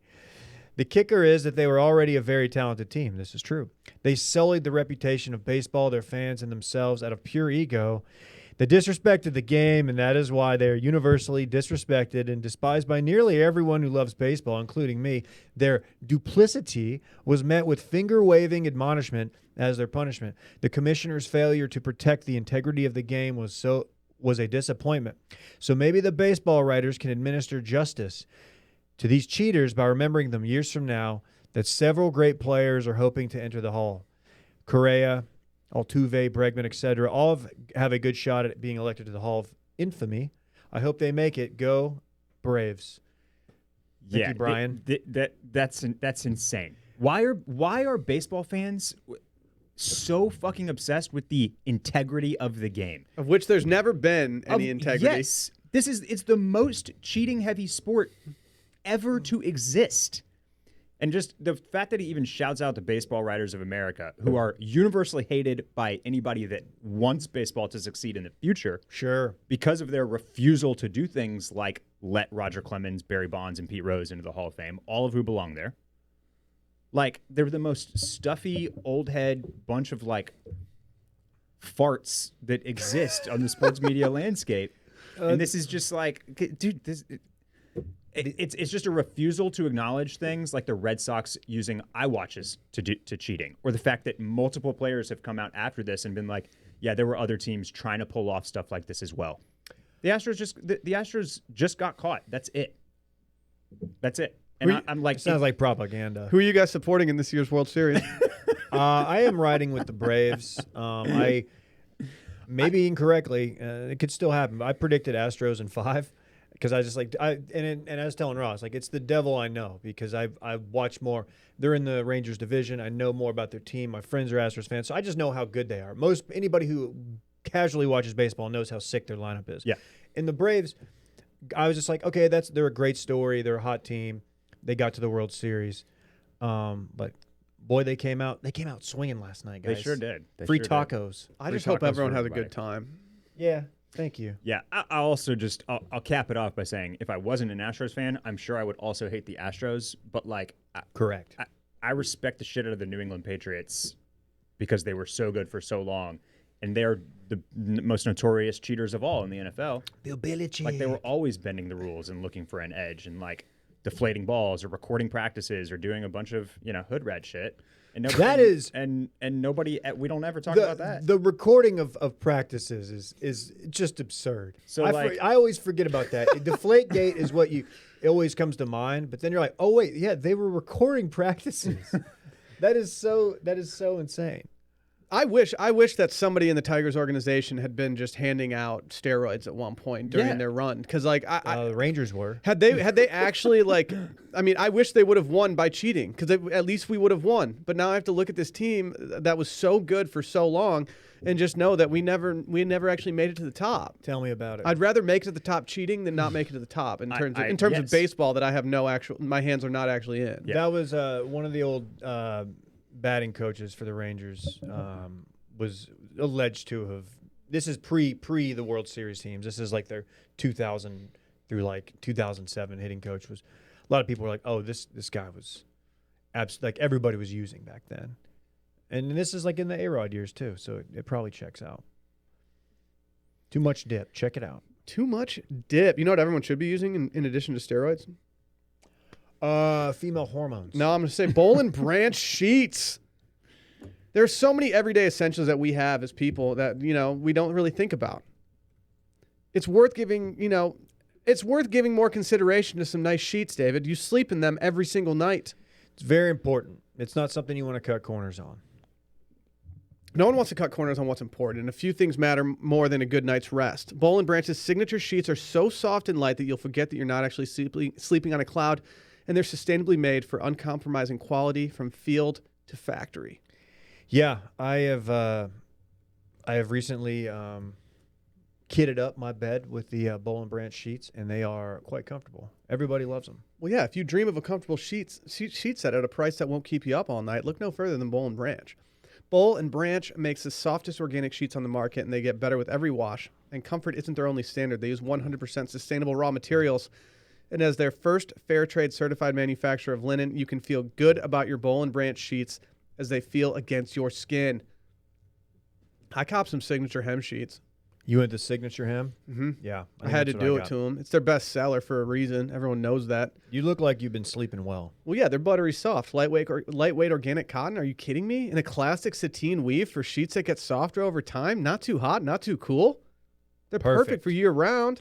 The kicker is that they were already a very talented team. This is true. They sullied the reputation of baseball, their fans, and themselves out of pure ego. They disrespected the game, and that is why they are universally disrespected and despised by nearly everyone who loves baseball, including me. Their duplicity was met with finger-waving admonishment as their punishment. The commissioner's failure to protect the integrity of the game was a disappointment. So maybe the baseball writers can administer justice to these cheaters by remembering them years from now that several great players are hoping to enter the Hall. Correa, Altuve, Bregman, etc. all have a good shot at being elected to the Hall of Infamy. I hope they make it. Go Braves. Thank you, Brian. That's insane. Why are baseball fans so fucking obsessed with the integrity of the game? Of which there's never been any integrity. Yes, it's the most cheating heavy sport ever to exist. And just the fact that he even shouts out the Baseball Writers of America, who are universally hated by anybody that wants baseball to succeed in the future, Sure. because of their refusal to do things like let Roger Clemens, Barry Bonds, and Pete Rose into the Hall of Fame, all of who belong there. Like, they're the most stuffy, old head bunch of, like, farts that exist on the sports media landscape. And this is just like, dude, It's just a refusal to acknowledge things like the Red Sox using iWatches to cheating, or the fact that multiple players have come out after this and been like, yeah, there were other teams trying to pull off stuff like this as well. The Astros just got caught. That's it. And I'm like, Sounds like propaganda. Who are you guys supporting in this year's World Series? I am riding with the Braves. I maybe incorrectly. It could still happen. But I predicted Astros in 5 because I just like and I was telling Ross like it's the devil I know because I've watched more. They're in the Rangers division. I know more about their team. My friends are Astros fans, so I just know how good they are. Anybody who casually watches baseball knows how sick their lineup is. Yeah. In the Braves, I was just like, okay, they're a great story. They're a hot team. They got to the World Series, but boy, they came out swinging last night, guys. They sure did. Free tacos. I just hope everyone has a good time. Yeah, thank you. Yeah, I'll also I'll cap it off by saying if I wasn't an Astros fan, I'm sure I would also hate the Astros. But like, Correct. I respect the shit out of the New England Patriots because they were so good for so long, and they're the most notorious cheaters of all in the NFL. Bill Belichick. Like they were always bending the rules and looking for an edge and like deflating balls or recording practices or doing a bunch of hood rat shit. And nobody we don't ever talk about that. The recording of practices is just absurd. So I always forget about that. Deflategate is what it always comes to mind, but then you're like, oh wait, yeah, they were recording practices. That is so insane. I wish that somebody in the Tigers organization had been just handing out steroids at one point during their run because like the Rangers were had they actually like I mean I wish they would have won by cheating because at least we would have won, but now I have to look at this team that was so good for so long and just know that we never actually made it to the top. Tell me about it. I'd rather make it to the top cheating than not make it to the top in terms of baseball that I have my hands are not actually in. Yeah. That was one of the old batting coaches for the Rangers was alleged to have. This is pre the World Series teams. This is like their 2000 through like 2007 hitting coach was. A lot of people were like, "Oh, this guy was, like everybody was using back then," and this is like in the A-Rod years too. So it probably checks out. Too much dip. Check it out. Too much dip. You know what everyone should be using in addition to steroids? Female hormones. No, I'm going to say bowl and branch sheets. There's so many everyday essentials that we have as people that, we don't really think about. It's worth giving more consideration to some nice sheets, David. You sleep in them every single night. It's very important. It's not something you want to cut corners on. No one wants to cut corners on what's important, and a few things matter more than a good night's rest. Bowl and Branch's signature sheets are so soft and light that you'll forget that you're not actually sleeping on a cloud, and they're sustainably made for uncompromising quality from field to factory. Yeah, I have recently kitted up my bed with the Bowl and Branch sheets, and they are quite comfortable. Everybody loves them. Well, yeah, if you dream of a comfortable sheet set at a price that won't keep you up all night, look no further than Bowl and Branch. Bowl and Branch makes the softest organic sheets on the market, and they get better with every wash. And comfort isn't their only standard. They use 100% sustainable raw materials. And as their first fair trade certified manufacturer of linen, you can feel good about your Bowl and Branch sheets as they feel against your skin. I copped some signature hem sheets. You went the signature hem? Mm-hmm. Yeah. I had to do it to them. It's their best seller for a reason. Everyone knows that. You look like you've been sleeping well. Well, yeah, they're buttery soft. Lightweight organic cotton. Are you kidding me? And a classic sateen weave for sheets that get softer over time. Not too hot, not too cool. They're perfect for year-round.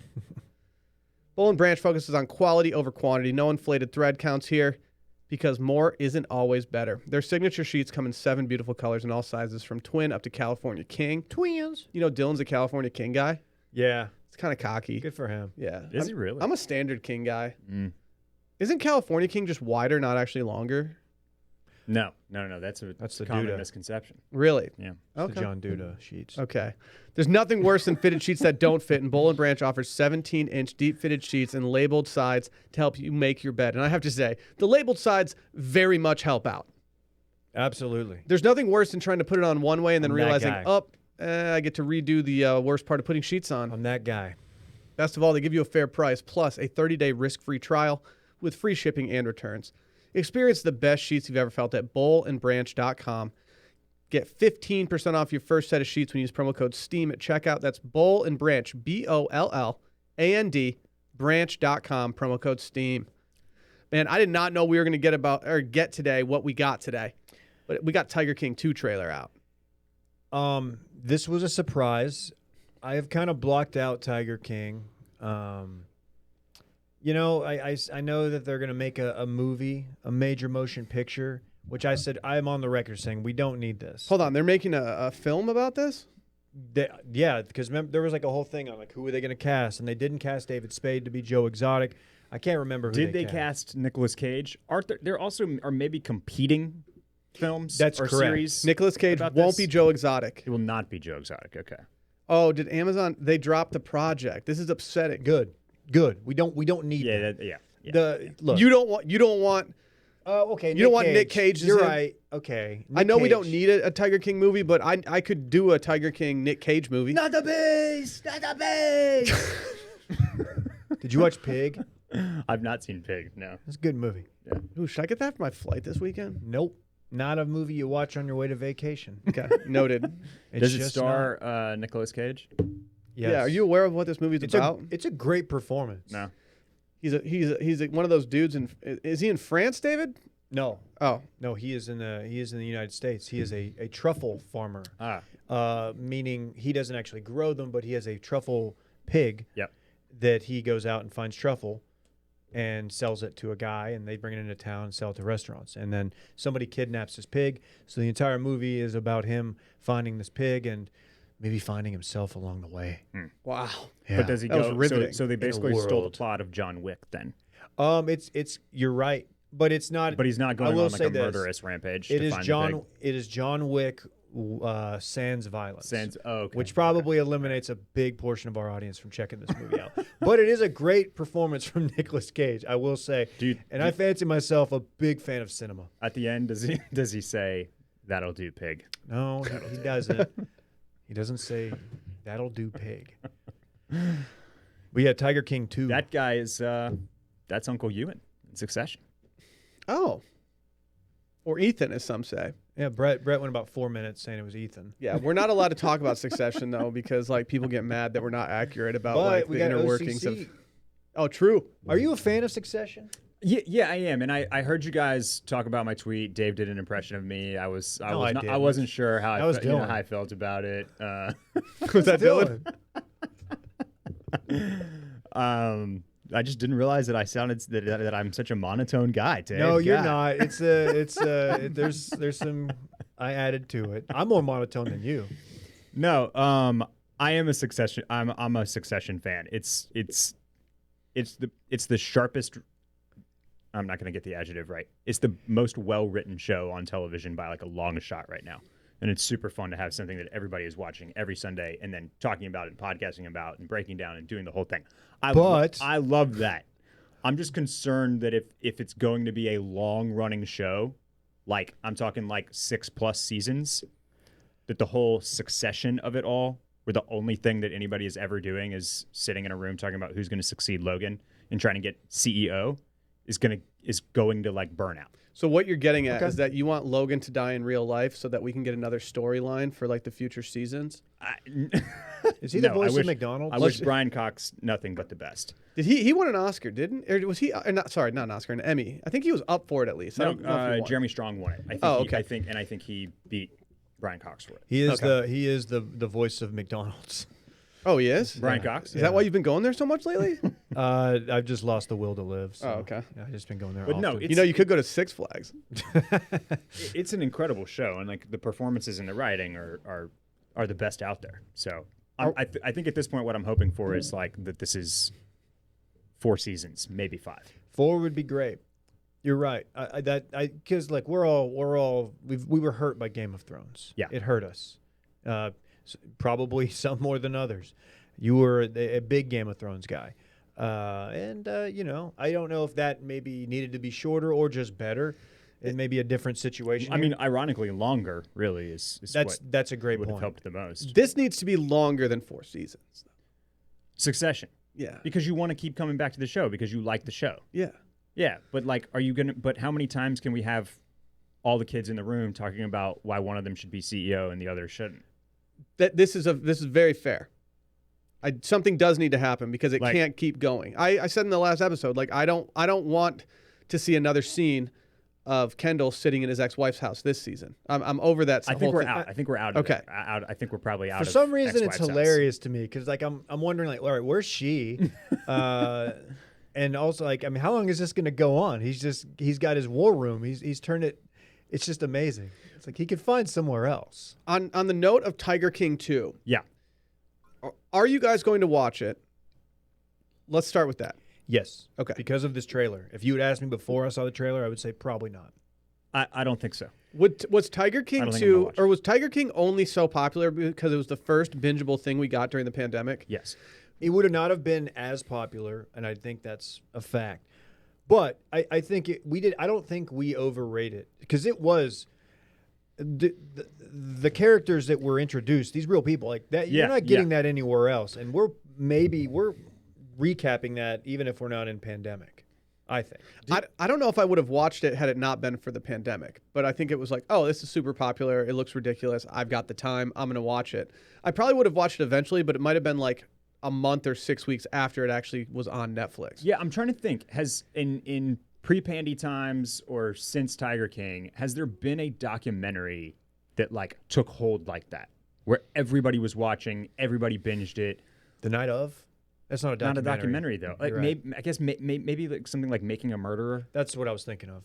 Bowl and Branch focuses on quality over quantity. No inflated thread counts here because more isn't always better. Their signature sheets come in 7 beautiful colors in all sizes from twin up to California King. Twins. You know Dylan's a California King guy? Yeah. It's kind of cocky. Good for him. Yeah. Is he really? I'm a standard King guy. Isn't California King just wider, not actually longer? No. That's the common Duda misconception. Really? Yeah. Okay. The John Duda sheets. Okay. There's nothing worse than fitted sheets that don't fit, and Bowl and Branch offers 17-inch deep fitted sheets and labeled sides to help you make your bed. And I have to say, the labeled sides very much help out. Absolutely. There's nothing worse than trying to put it on one way and then I'm that realizing, guy. I get to redo the worst part of putting sheets on. I'm that guy. Best of all, they give you a fair price plus a 30-day risk-free trial with free shipping and returns. Experience the best sheets you've ever felt at bowlandbranch.com. Get 15% off your first set of sheets when you use promo code STEAM at checkout. That's Bowl and Branch, BOLLAND.com. branch.com, promo code STEAM. Man, I did not know we were going to get today what we got today. But we got Tiger King 2 trailer out. This was a surprise. I have kind of blocked out Tiger King. You know, I know that they're going to make a movie, a major motion picture, which I said I'm on the record saying we don't need this. Hold on, they're making a film about this? Yeah, because there was like a whole thing on like who are they going to cast, and they didn't cast David Spade to be Joe Exotic. I can't remember who Did they cast Nicolas Cage? There also are maybe competing films That's or correct. series? Nicolas Cage about won't this? be Joe Exotic. It will not be Joe Exotic. Okay. Oh, did Amazon? They dropped the project. This is upsetting. Good. We don't need that. Yeah. Look. You don't want. Okay. You don't want Nick Cage as You're him? right. Okay. I know we don't need a Tiger King movie, but I could do a Tiger King Nick Cage movie. Not the beast. Not the beast. Did you watch Pig? I've not seen Pig. No. It's a good movie. Ooh, should I get that for my flight this weekend? Nope. Not a movie you watch on your way to vacation. Okay, noted. Does it just star Nicolas Cage? Yes. Yeah, are you aware of what this movie's about? It's a great performance. No. He's one of those dudes is he in France, David? No. Oh, No, he is in the United States. He is a truffle farmer. Meaning he doesn't actually grow them, but he has a truffle pig Yep. that he goes out and finds truffle and sells it to a guy, and they bring it into town and sell it to restaurants. And then somebody kidnaps his pig. So the entire movie is about him finding this pig and maybe finding himself along the way. wow. Yeah. But does he That was go? riveting. So they basically stole the world. plot of John Wick then. It's you're right, but it's not. But he's not going will on like say a this. murderous rampage. It to is find the John. pig. It is John Wick. Sans violence. Okay. Which probably eliminates a big portion of our audience from checking this movie out. But it is a great performance from Nicolas Cage, I will say. I fancy myself a big fan of cinema. At the end, does he say, "That'll do, pig"? No, he doesn't. He doesn't say, "That'll do, pig." But yeah, Tiger King 2. That guy is that's Uncle Ewan in Succession. Oh. Or Ethan, as some say. Yeah, Brett went about 4 minutes saying it was Ethan. Yeah, we're not allowed to talk about Succession though, because like people get mad that we're not accurate about But like we the got inner workings OCC. of. Oh, true. Are you a fan of Succession? Yeah, I am, and I heard you guys talk about my tweet. Dave did an impression of me. I didn't. wasn't sure how That was how Dylan. I felt about it. Was that Dylan? I just didn't realize that I sounded that I'm such a monotone guy. Dave. No, you're God. not. There's some I added to it. I'm more monotone than you. No, I am a Succession. I'm a Succession fan. It's the sharpest. I'm not going to get the adjective right. It's the most well-written show on television by like a long shot right now. And it's super fun to have something that everybody is watching every Sunday and then talking about it and podcasting about and breaking down and doing the whole thing. I love that. I'm just concerned that if it's going to be a long-running show, like I'm talking like 6+ seasons, that the whole succession of it all, where the only thing that anybody is ever doing is sitting in a room talking about who's going to succeed Logan and trying to get CEO, is going to like burn out. So what you're getting at is that you want Logan to die in real life so that we can get another storyline for like the future seasons. Is he the No, voice I of wish- McDonald's? I wish Brian Cox nothing but the best. Did he won an Oscar? Didn't or was he? Not an Oscar, an Emmy. I think he was up for it at least. I don't know if he won. Jeremy Strong won it. I think okay. I think he beat Brian Cox for it. He is the voice of McDonald's. Oh, he is. Brian Cox. Is that why you've been going there so much lately? I've just lost the will to live. So, Oh, okay. Yeah, I've just been going there. But no, often. it's- you could go to Six Flags. It's an incredible show, and like the performances and the writing are the best out there. So I think at this point, what I'm hoping for is like that this is 4 seasons, maybe 5. 4 would be great. You're right. Because like we were hurt by Game of Thrones. Yeah. It hurt us. Probably some more than others. You were a big Game of Thrones guy. I don't know if that maybe needed to be shorter or just better. It may be a different situation. I mean, ironically, longer really is that's a great would have point. helped the most. This needs to be longer than 4 seasons. Succession, Yeah. because you want to keep coming back to the show because you like the show. Yeah. Yeah, but like, but how many times can we have all the kids in the room talking about why one of them should be CEO and the other shouldn't? This is very fair. Something does need to happen because it Like- can't keep going. I said in the last episode, like I don't want to see another scene of Kendall sitting in his ex-wife's house this season. I'm over that. I whole think we're thing. out. I think we're out of Okay. it. I think we're probably out For of some reason, it's ex-wife's house. hilarious to me because like I'm wondering like, all right, where's she? And also like, I mean, how long is this going to go on? He's got his war room. He's turned it. It's just amazing. It's like he could find somewhere else. On the note of Tiger King 2, Yeah. are you guys going to watch it? Let's start with that. Yes. Okay. Because of this trailer. If you had asked me before I saw the trailer, I would say probably not. I don't think so. Was Tiger I King don't think I'm gonna 2 watch or was Tiger King only so popular because it was the first bingeable thing we got during the pandemic? Yes. It would not have been as popular, and I think that's a fact. But I think we did. I don't think we overrated it because it was the characters that were introduced. These real people like that. You're not getting that anywhere else, and we're recapping that even if we're not in pandemic. I think. I don't know if I would have watched it had it not been for the pandemic, but I think it was like, oh, this is super popular. It looks ridiculous. I've got the time. I'm going to watch it. I probably would have watched it eventually, but it might have been like a month or 6 weeks after it actually was on Netflix. Yeah, I'm trying to think. Has in pre-pandy times or since Tiger King, has there been a documentary that like took hold like that, where everybody was watching, everybody binged it? The night of. That's not a documentary. Not a documentary though. Like You're right. maybe, I guess maybe like something like Making a Murderer. That's what I was thinking of.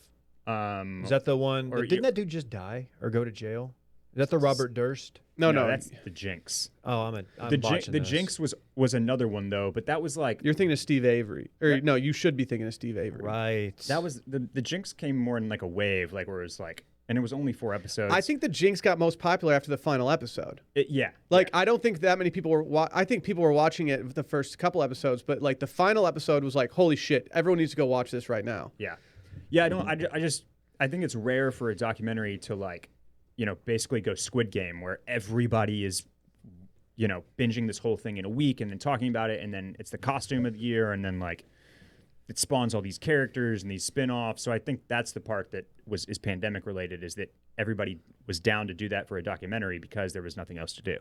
Is Is that the one? or Didn't you- that dude just die or go to jail? Is that the Robert Durst? No, that's the Jinx. Oh, I'm The botching this. Jinx was another one though, but that was like You're thinking of Steve Avery. Or no, you should be thinking of Steve Avery. Right. that was the Jinx came more in like a wave, like where it was like, and it was only 4 episodes. I think the Jinx got most popular after the final episode. Yeah. Like, I don't think that many people were. I think people were watching it the first couple episodes, but like the final episode was like, holy shit, everyone needs to go watch this right now. Yeah. I don't. I think it's rare for a documentary to like, basically go Squid Game, where everybody is, binging this whole thing in a week and then talking about it, and then it's the costume of the year, and then like it spawns all these characters and these spin-offs. So I think that's the part that is pandemic related, is that everybody was down to do that for a documentary because there was nothing else to do.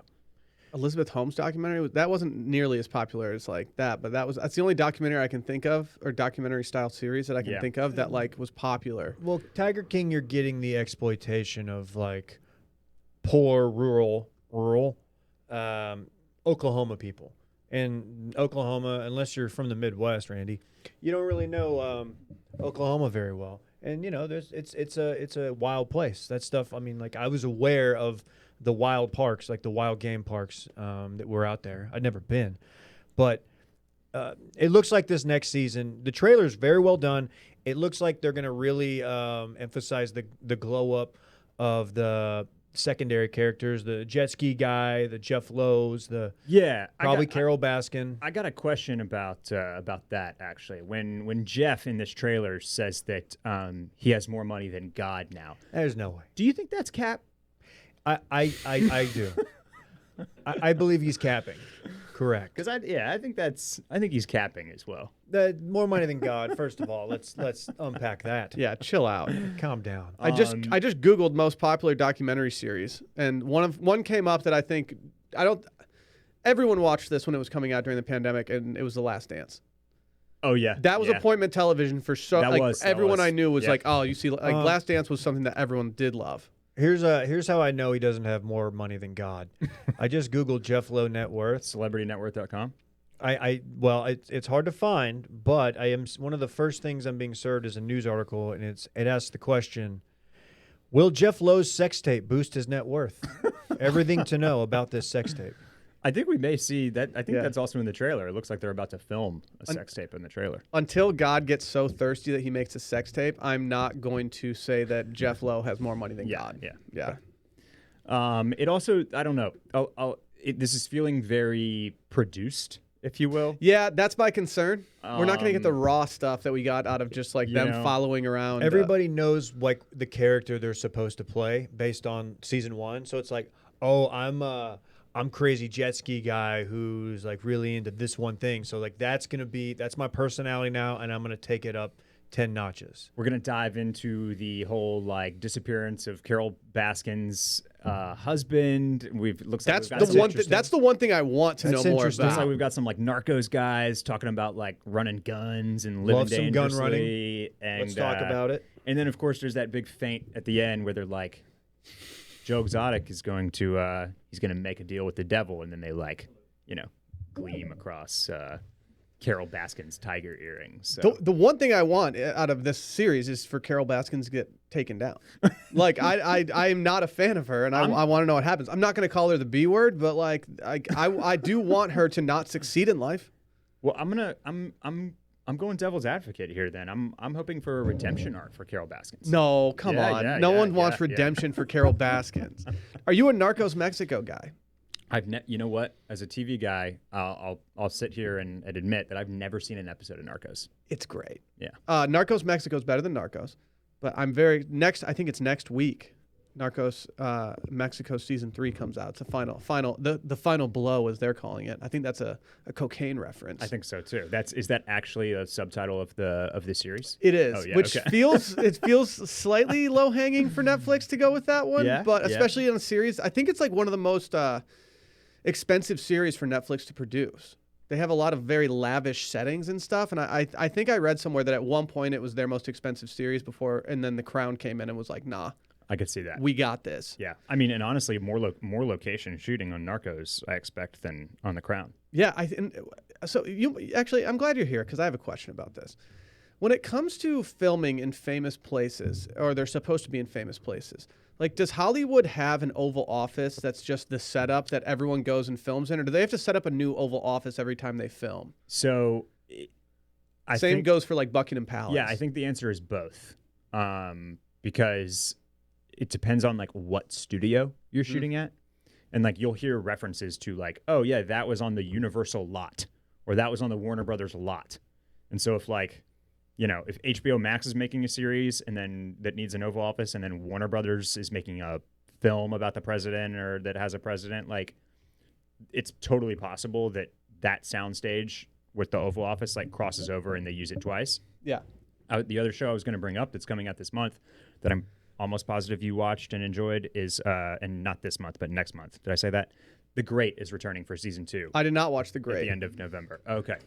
Elizabeth Holmes documentary, that wasn't nearly as popular as like that, but that's the only documentary I can think of, or documentary style series that I can think of that like was popular. Well, Tiger King, you're getting the exploitation of like poor rural Oklahoma people. And Oklahoma, unless you're from the Midwest, Randy, you don't really know Oklahoma very well. And it's a wild place. That stuff. I mean, like I was aware of the wild parks, like the wild game parks that were out there. I'd never been, but it looks like this next season. The trailer's very well done. It looks like they're going to really emphasize the glow up of the secondary characters, the jet ski guy, the Jeff Lowe's, probably Carol Baskin. I got a question about that actually. When Jeff in this trailer says that he has more money than God now, There's no way. do you think that's cap? I do. I believe he's capping. Correct. Because I think he's capping as well. More money than God. First of all, let's unpack that. Yeah, chill out. Calm down. I just Googled most popular documentary series, and one came up that everyone watched this when it was coming out during the pandemic, and it was The Last Dance. Oh yeah, That was appointment television for everyone I knew was like, oh, you see, like Last Dance was something that everyone did love. Here's how I know he doesn't have more money than God. I just Googled Jeff Lowe net worth. CelebrityNetworth.com. Well, it's hard to find, but one of the first things I'm being served is a news article, and it asks the question: will Jeff Lowe's sex tape boost his net worth? Everything to know about this sex tape. I think we may see that. I think Yeah. that's also in the trailer. It looks like they're about to film a sex tape in the trailer. Until God gets so thirsty that he makes a sex tape, I'm not going to say that Jeff Lowe has more money than God. Yeah. It also, I don't know. This is feeling very produced, if you will. Yeah, that's my concern. We're not going to get the raw stuff that we got out of just like them following around. Everybody knows like the character they're supposed to play based on season 1, so it's like, oh, I'm crazy jet ski guy who's like really into this one thing. So like that's my personality now, and I'm gonna take it up 10 notches. We're gonna dive into the whole like disappearance of Carol Baskin's husband. Looks like That's we've got the some- one. That's the one thing I want to That's know more interesting. Looks about. like we've got some like Narcos guys talking about like running guns and living Love some gun dangerously. And Let's talk about it. And then of course there's that big feint at the end where they're like, Joe Exotic is going to he's gonna make a deal with the devil, and then they like, gleam across Carol Baskin's tiger earrings. So. The one thing I want out of this series is for Carol Baskin to get taken down. Like I am not a fan of her, and I want to know what happens. I'm not going to call her the B word, but like I do want her to not succeed in life. Well, I'm going devil's advocate here. Then I'm hoping for a redemption arc for Carol Baskins. No, come Yeah, on. yeah, No yeah, one wants yeah, yeah. redemption for Carol Baskins. Are you a Narcos Mexico guy? You know what? As a TV guy, I'll sit here and admit that I've never seen an episode of Narcos. It's great. Yeah. Narcos Mexico is better than Narcos, but I think it's next week. Narcos Mexico season 3 comes out. It's the final blow, as they're calling it. I think that's a cocaine reference. I think so too. Is that actually a subtitle of the series? It is, Oh, yeah, which okay. feels slightly low hanging for Netflix to go with that one. Yeah, But yeah. especially in a series, I think it's like one of the most expensive series for Netflix to produce. They have a lot of very lavish settings and stuff, and I think I read somewhere that at one point it was their most expensive series before, and then The Crown came in and was like, nah, I could see that. we got this. Yeah. I mean, and honestly, more location shooting on Narcos, I expect, than on The Crown. Yeah, so you actually, I'm glad you're here because I have a question about this. When it comes to filming in famous places, or they're supposed to be in famous places, like does Hollywood have an Oval Office that's just the setup that everyone goes and films in, or do they have to set up a new Oval Office every time they film? So, Same goes for like Buckingham Palace. Yeah, I think the answer is both, because it depends on like what studio you're shooting at, and like you'll hear references to like, oh yeah, that was on the Universal lot, or that was on the Warner Brothers lot, and so if like, if HBO Max is making a series and then that needs an Oval Office, and then Warner Brothers is making a film about the president or that has a president, like it's totally possible that soundstage with the Oval Office like crosses over and they use it twice. Yeah. The other show I was going to bring up that's coming out this month that I'm almost positive you watched and enjoyed is, and not this month, but next month. Did I say that? The Great is returning for season 2 I did not watch The at Great. the end of November. Okay.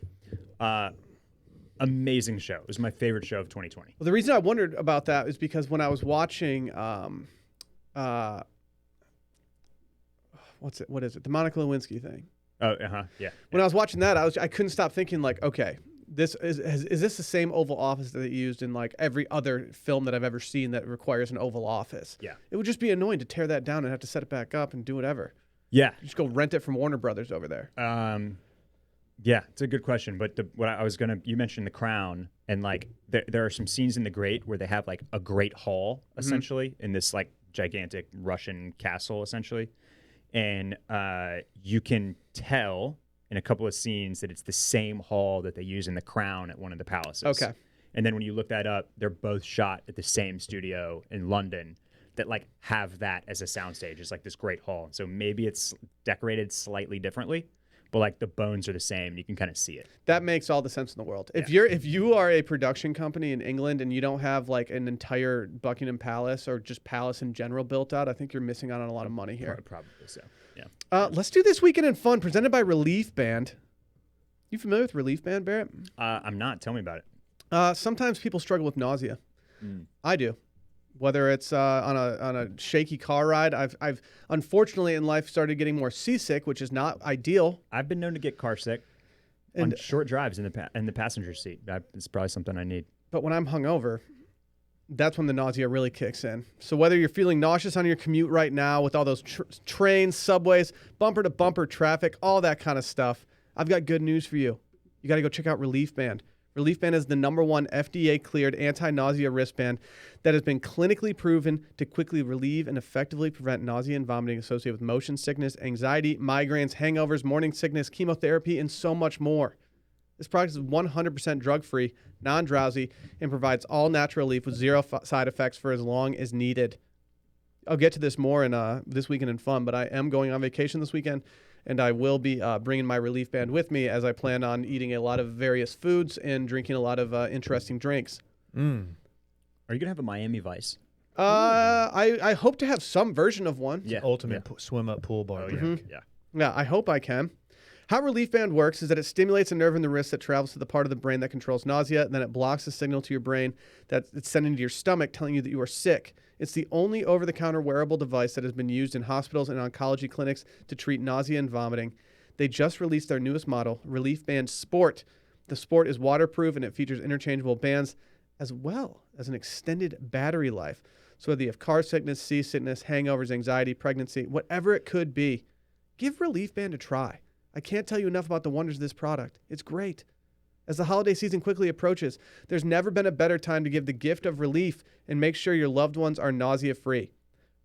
Amazing show. It was my favorite show of 2020. Well, the reason I wondered about that is because when I was watching, what is it? The Monica Lewinsky thing. Oh, yeah. When I was watching that, I couldn't stop thinking like, okay, this is this the same Oval Office that they used in like every other film that I've ever seen that requires an Oval Office? Yeah. It would just be annoying to tear that down and have to set it back up and do whatever. Yeah. Just go rent it from Warner Brothers over there. Yeah, it's a good question. But you mentioned The Crown, and like there are some scenes in The Great where they have like a great hall essentially in this like gigantic Russian castle essentially, and you can tell in a couple of scenes that it's the same hall that they use in The Crown at one of the palaces. Okay. And then when you look that up, they're both shot at the same studio in London that like have that as a soundstage. It's like this great hall. So maybe it's decorated slightly differently, but like the bones are the same. You can kind of see it. That makes all the sense in the world. If you are a production company in England and you don't have like an entire Buckingham Palace or just palace in general built out, I think you're missing out on a lot of money here. Probably so. Yeah. Let's do This Weekend in Fun, presented by Relief Band. You familiar with Relief Band, Barrett? I'm not. Tell me about it. Sometimes people struggle with nausea. I do. Whether it's on a shaky car ride, I've unfortunately in life started getting more seasick, which is not ideal. I've been known to get car sick on short drives in the passenger seat. It's probably something I need. But when I'm hungover, that's when the nausea really kicks in. So whether you're feeling nauseous on your commute right now with all those trains, subways, bumper to bumper traffic, all that kind of stuff, I've got good news for you. You got to go check out Relief Band. Relief Band is the #1 FDA-cleared anti-nausea wristband that has been clinically proven to quickly relieve and effectively prevent nausea and vomiting associated with motion sickness, anxiety, migraines, hangovers, morning sickness, chemotherapy, and so much more. This product is 100% drug-free, non-drowsy, and provides all-natural relief with zero side effects for as long as needed. I'll get to this more in This Weekend in Fun, but I am going on vacation this weekend, and I will be bringing my Relief Band with me as I plan on eating a lot of various foods and drinking a lot of interesting drinks. Are you gonna have a Miami Vice? I hope to have some version of one. Yeah. Ultimate swim up pool bar. Oh drink. yeah. Yeah, I hope I can. How Relief Band works is that it stimulates a nerve in the wrist that travels to the part of the brain that controls nausea, and then it blocks the signal to your brain that it's sending to your stomach telling you that you are sick. It's the only over-the-counter wearable device that has been used in hospitals and oncology clinics to treat nausea and vomiting. They just released their newest model, Relief Band Sport. The Sport is waterproof, and it features interchangeable bands as well as an extended battery life. So whether you have car sickness, seasickness, hangovers, anxiety, pregnancy, whatever it could be, give Relief Band a try. I can't tell you enough about the wonders of this product. It's great. As the holiday season quickly approaches, there's never been a better time to give the gift of relief and make sure your loved ones are nausea-free.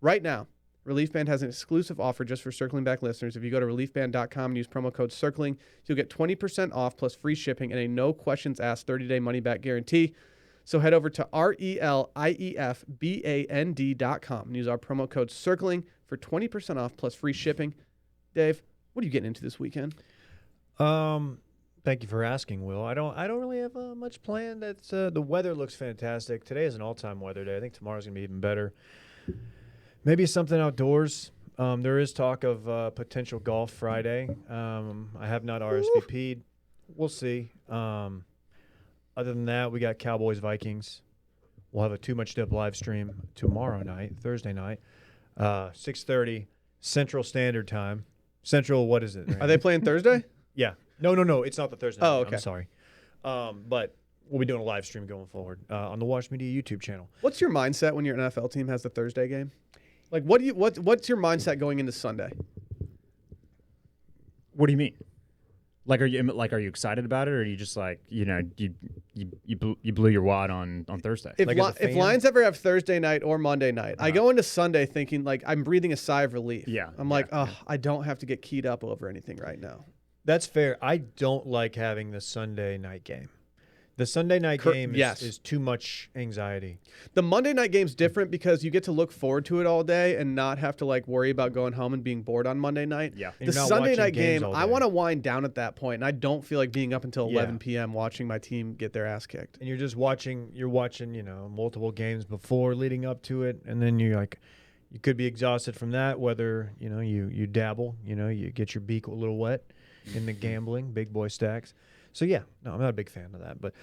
Right now, Relief Band has an exclusive offer just for Circling Back listeners. If you go to reliefband.com and use promo code CIRCLING, you'll get 20% off plus free shipping and a no-questions-asked 30-day money-back guarantee. So head over to reliefband.com and use our promo code CIRCLING for 20% off plus free shipping. Dave, what are you getting into this weekend? Thank you for asking, Will. I don't really have much planned. That's the weather looks fantastic. Today is an all-time weather day. I think tomorrow's gonna be even better. Maybe something outdoors. There is talk of potential golf Friday. I have not RSVP'd. We'll see. Other than that, we got Cowboys Vikings. We'll have a Too Much Dip live stream tomorrow night, Thursday night, 6:30 Central Standard Time. Central, what is it? Are they playing Thursday? Yeah. No. It's not the Thursday night. Oh, okay. I'm sorry. But we'll be doing a live stream going forward on the Wash Media YouTube channel. What's your mindset when your NFL team has the Thursday game? Like, what's your mindset going into Sunday? What do you mean? Like, are you excited about it, or are you just like, you blew your wad on Thursday? If, Like, as a if fan? Lions ever have Thursday night or Monday night, I go into Sunday thinking, like, I'm breathing a sigh of relief. Yeah, I'm like, I don't have to get keyed up over anything right now. That's fair. I don't like having the Sunday night game. The Sunday night game is too much anxiety. The Monday night game's different because you get to look forward to it all day and not have to, like, worry about going home and being bored on Monday night. Yeah. And The you're not Sunday watching night games game, all I day. want to wind down at that point, and I don't feel like being up until Yeah. 11 p.m. watching my team get their ass kicked. And you're watching, multiple games before leading up to it, and then you could be exhausted from that, whether, you dabble, you get your beak a little wet in the gambling, big boy stacks. So, yeah, no, I'm not a big fan of that. But,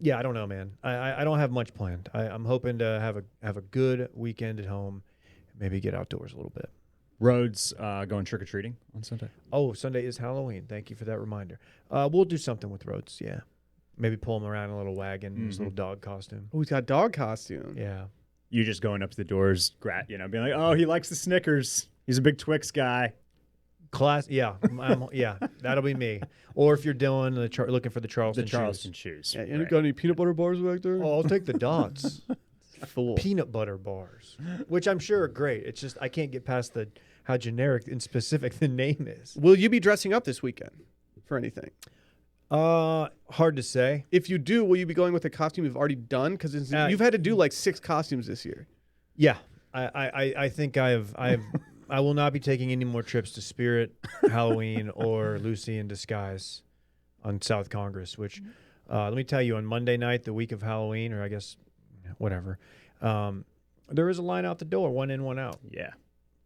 yeah, I don't know, man. I don't have much planned. I'm hoping to have a good weekend at home, maybe get outdoors a little bit. Rhodes going trick-or-treating on Sunday. Oh, Sunday is Halloween. Thank you for that reminder. We'll do something with Rhodes, yeah. Maybe pull him around in a little wagon in his little dog costume. Oh, he's got dog costume. Yeah. You just going up to the doors, being like, oh, he likes the Snickers. He's a big Twix guy. Yeah, yeah, that'll be me. Or if you're Dylan, looking for the Charleston shoes. Yeah, you got any peanut butter bars back there? Oh, I'll take the dots. Fool. Peanut butter bars, which I'm sure are great. It's just I can't get past how generic and specific the name is. Will you be dressing up this weekend for anything? Hard to say. If you do, will you be going with a costume you've already done? Because you've had to do like 6 costumes this year. Yeah, I think I will not be taking any more trips to Spirit, Halloween, or Lucy in Disguise on South Congress, which, let me tell you, on Monday night, the week of Halloween, or I guess whatever, there is a line out the door, one in, one out. Yeah.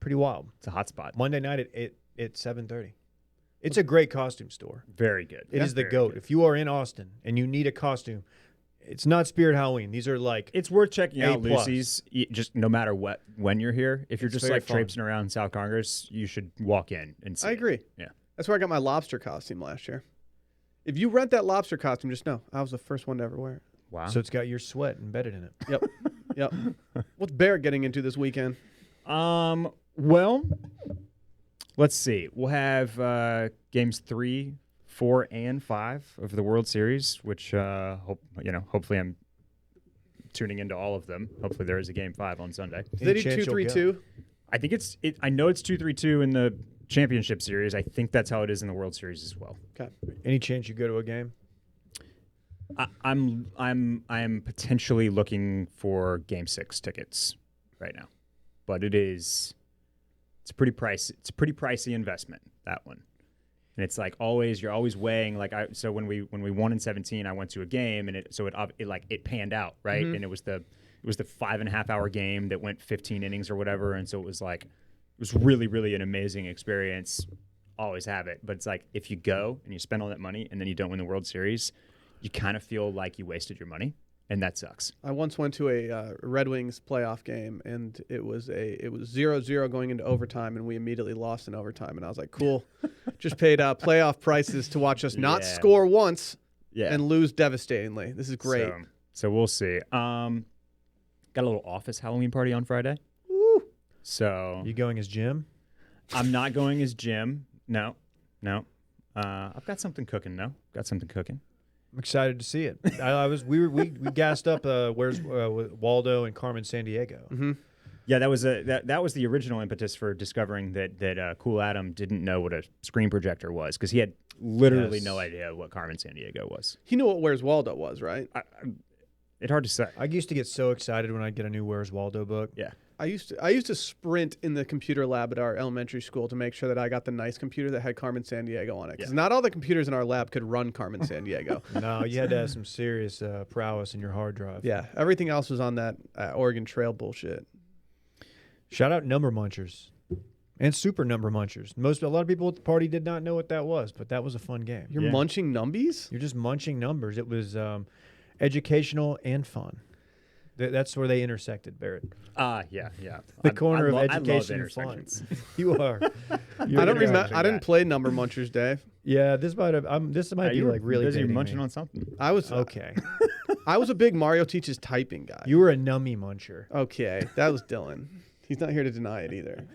Pretty wild. It's a hot spot. Monday night at 7:30. It's a great costume store. Very good. It is the very GOAT. good. If you are in Austin and you need a costume, it's not Spirit Halloween. These are like It's worth checking out A+. Lucy's, just no matter when you're here. If you're It's just very like fun. traipsing around South Congress, you should walk in and see I it. agree. Yeah. That's where I got my lobster costume last year. If you rent that lobster costume, just know I was the first one to ever wear it. Wow. so it's got your sweat embedded in it. Yep. Yep. What's Barrett getting into this weekend? Well, let's see. We'll have games 3, 4, and 5 of the World Series, which hopefully I'm tuning into all of them. Hopefully there is a game 5 on Sunday. Did they do chance you'll 2-3-2? I think I know it's 2-3-2 in the championship series. I think that's how it is in the World Series as well. Okay. Any chance you go to a game? I'm potentially looking for game 6 tickets right now, but it's a pretty pricey investment, that one. And it's like always, you're always weighing so when we won in 17, I went to a game and it panned out, right? And it was the 5.5 hour game that went 15 innings or whatever. And so it was really, really an amazing experience. Always have it. But it's like, if you go and you spend all that money and then you don't win the World Series, you kind of feel like you wasted your money. And that sucks. I once went to a Red Wings playoff game, and it was 0-0 going into overtime, and we immediately lost in overtime. And I was like, cool. Just paid playoff prices to watch us not score once and lose devastatingly. This is great. So we'll see. Got a little office Halloween party on Friday. Woo. So You going as Jim? I'm not going as Jim. No. I've got something cooking, though. Got something cooking. I'm excited to see it. We gassed up. Where's Waldo and Carmen Sandiego? Mm-hmm. Yeah, that was the original impetus for discovering that Cool Adam didn't know what a screen projector was, because he had literally no idea what Carmen Sandiego was. He knew what Where's Waldo was, right? It's hard to say. I used to get so excited when I'd get a new Where's Waldo book. Yeah. I used to sprint in the computer lab at our elementary school to make sure that I got the nice computer that had Carmen Sandiego on it, because not all the computers in our lab could run Carmen Sandiego. No, you had to have some serious prowess in your hard drive. Yeah, everything else was on that Oregon Trail bullshit. Shout out Number Munchers and Super Number Munchers. A lot of people at the party did not know what that was, but that was a fun game. You're munching numbies? You're just munching numbers. It was educational and fun. That's where they intersected, Barrett. Yeah. The corner of I love education and fun. intersections. You are. I don't remember. I didn't play Number Munchers, Dave. Yeah, this might be You were like really busy dating munching me. on something. I was Okay. I was a big Mario Teaches Typing guy. You were a nummy muncher. Okay, that was Dylan. He's not here to deny it either.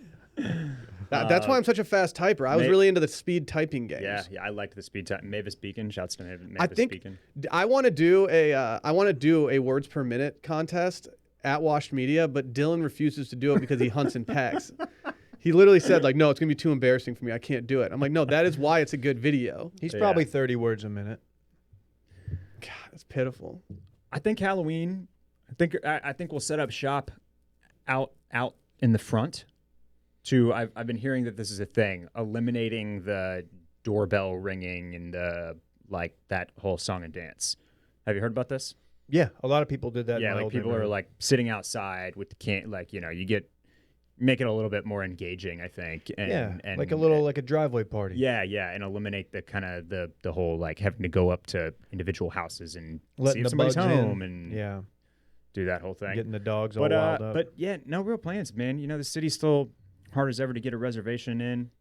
That's why I'm such a fast typer. I was really into the speed typing games. Yeah, I liked the speed type. Mavis Beacon, shouts to Mavis I think Beacon. I want to do a words per minute contest at Washed Media, but Dylan refuses to do it because he hunts in packs. He literally said, like, no, it's gonna be too embarrassing for me. I can't do it. I'm like, no, that is why it's a good video. He's probably 30 words a minute. God, that's pitiful. I think Halloween. I think we'll set up shop out in the front. I've been hearing that this is a thing, eliminating the doorbell ringing and that whole song and dance. Have you heard about this? Yeah, a lot of people did that. Yeah, like people are like sitting outside with the make it a little bit more engaging, I think. And like a driveway party. Yeah, and eliminate the kind of the whole like having to go up to individual houses and Letting see if the somebody's bugs home in. and do that whole thing. Getting the dogs all wild up. But yeah, no real plans, man. You know, the city's still hard as ever to get a reservation in.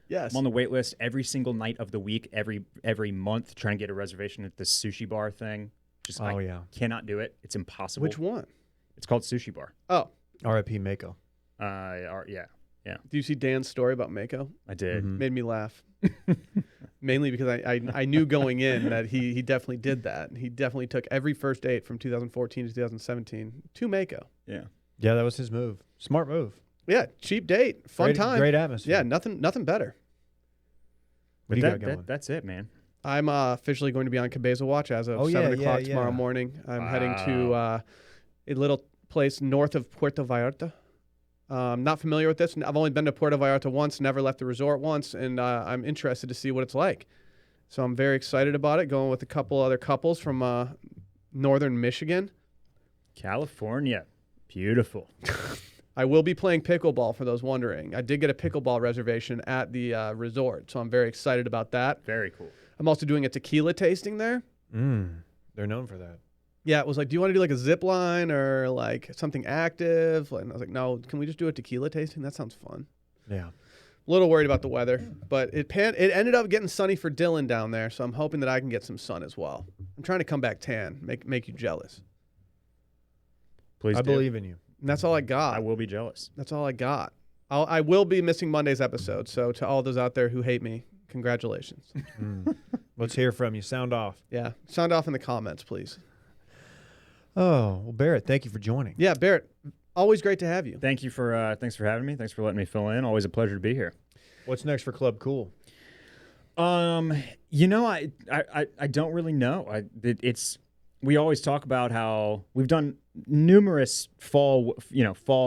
Yes. I'm on the wait list every single night of the week, every month, trying to get a reservation at the sushi bar thing. Cannot do it. It's impossible. Which one? It's called Sushi Bar. Oh. R.I.P. Mako. Yeah. Do you see Dan's story about Mako? I did. Mm-hmm. Made me laugh. Mainly because I knew going in that he definitely did that. He definitely took every first date from 2014 to 2017 to Mako. Yeah. Yeah, that was his move. Smart move. Yeah, cheap date, fun time. Great atmosphere. Yeah, nothing better. What do you got going? That's it, man. I'm officially going to be on Cabeza Watch as of 7 o'clock tomorrow morning. I'm heading to a little place north of Puerto Vallarta. Not familiar with this. I've only been to Puerto Vallarta once, never left the resort once, and I'm interested to see what it's like. So I'm very excited about it, going with a couple other couples from northern Michigan. California. Beautiful. I will be playing pickleball for those wondering. I did get a pickleball reservation at the resort, so I'm very excited about that. Very cool. I'm also doing a tequila tasting there. They're known for that. Yeah, it was like, do you want to do like a zip line or like something active? And I was like, no, can we just do a tequila tasting? That sounds fun. Yeah. A little worried about the weather, but it ended up getting sunny for Dylan down there, so I'm hoping that I can get some sun as well. I'm trying to come back tan, make you jealous. Please I do. believe in you. And that's all I got. I will be jealous. That's all I got. I will be missing Monday's episode, so to all those out there who hate me, congratulations. Let's hear from you. Sound off. Yeah, sound off in the comments, please. Oh, well, Barrett, thank you for joining. Yeah, Barrett, always great to have you. Thanks for having me. Thanks for letting me fill in. Always a pleasure to be here. What's next for Club Cool? You know, I don't really know. We always talk about how we've done numerous fall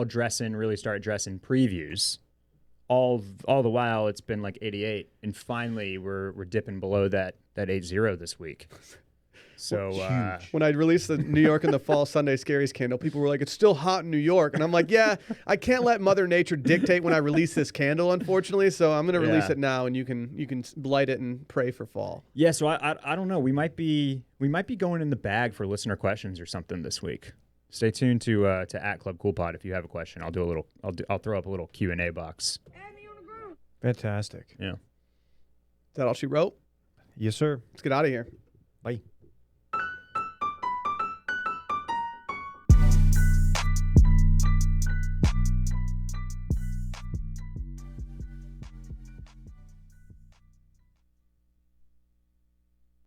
dress-in, really start dressing previews. all the while it's been like 88, and finally we're dipping below that 80 this week. So When I released the New York in the Fall Sunday Scaries candle, people were like, it's still hot in New York. And I'm like, yeah, I can't let Mother Nature dictate when I release this candle, unfortunately. So I'm going to release it now, and you can light it and pray for fall. yeah, so I don't know. We might be going in the bag for listener questions or something this week. Stay tuned to @ClubCoolPod if you have a question. I'll throw up a little Q&A box. Fantastic. Yeah. Is that all she wrote? Yes, sir. Let's get out of here. Bye.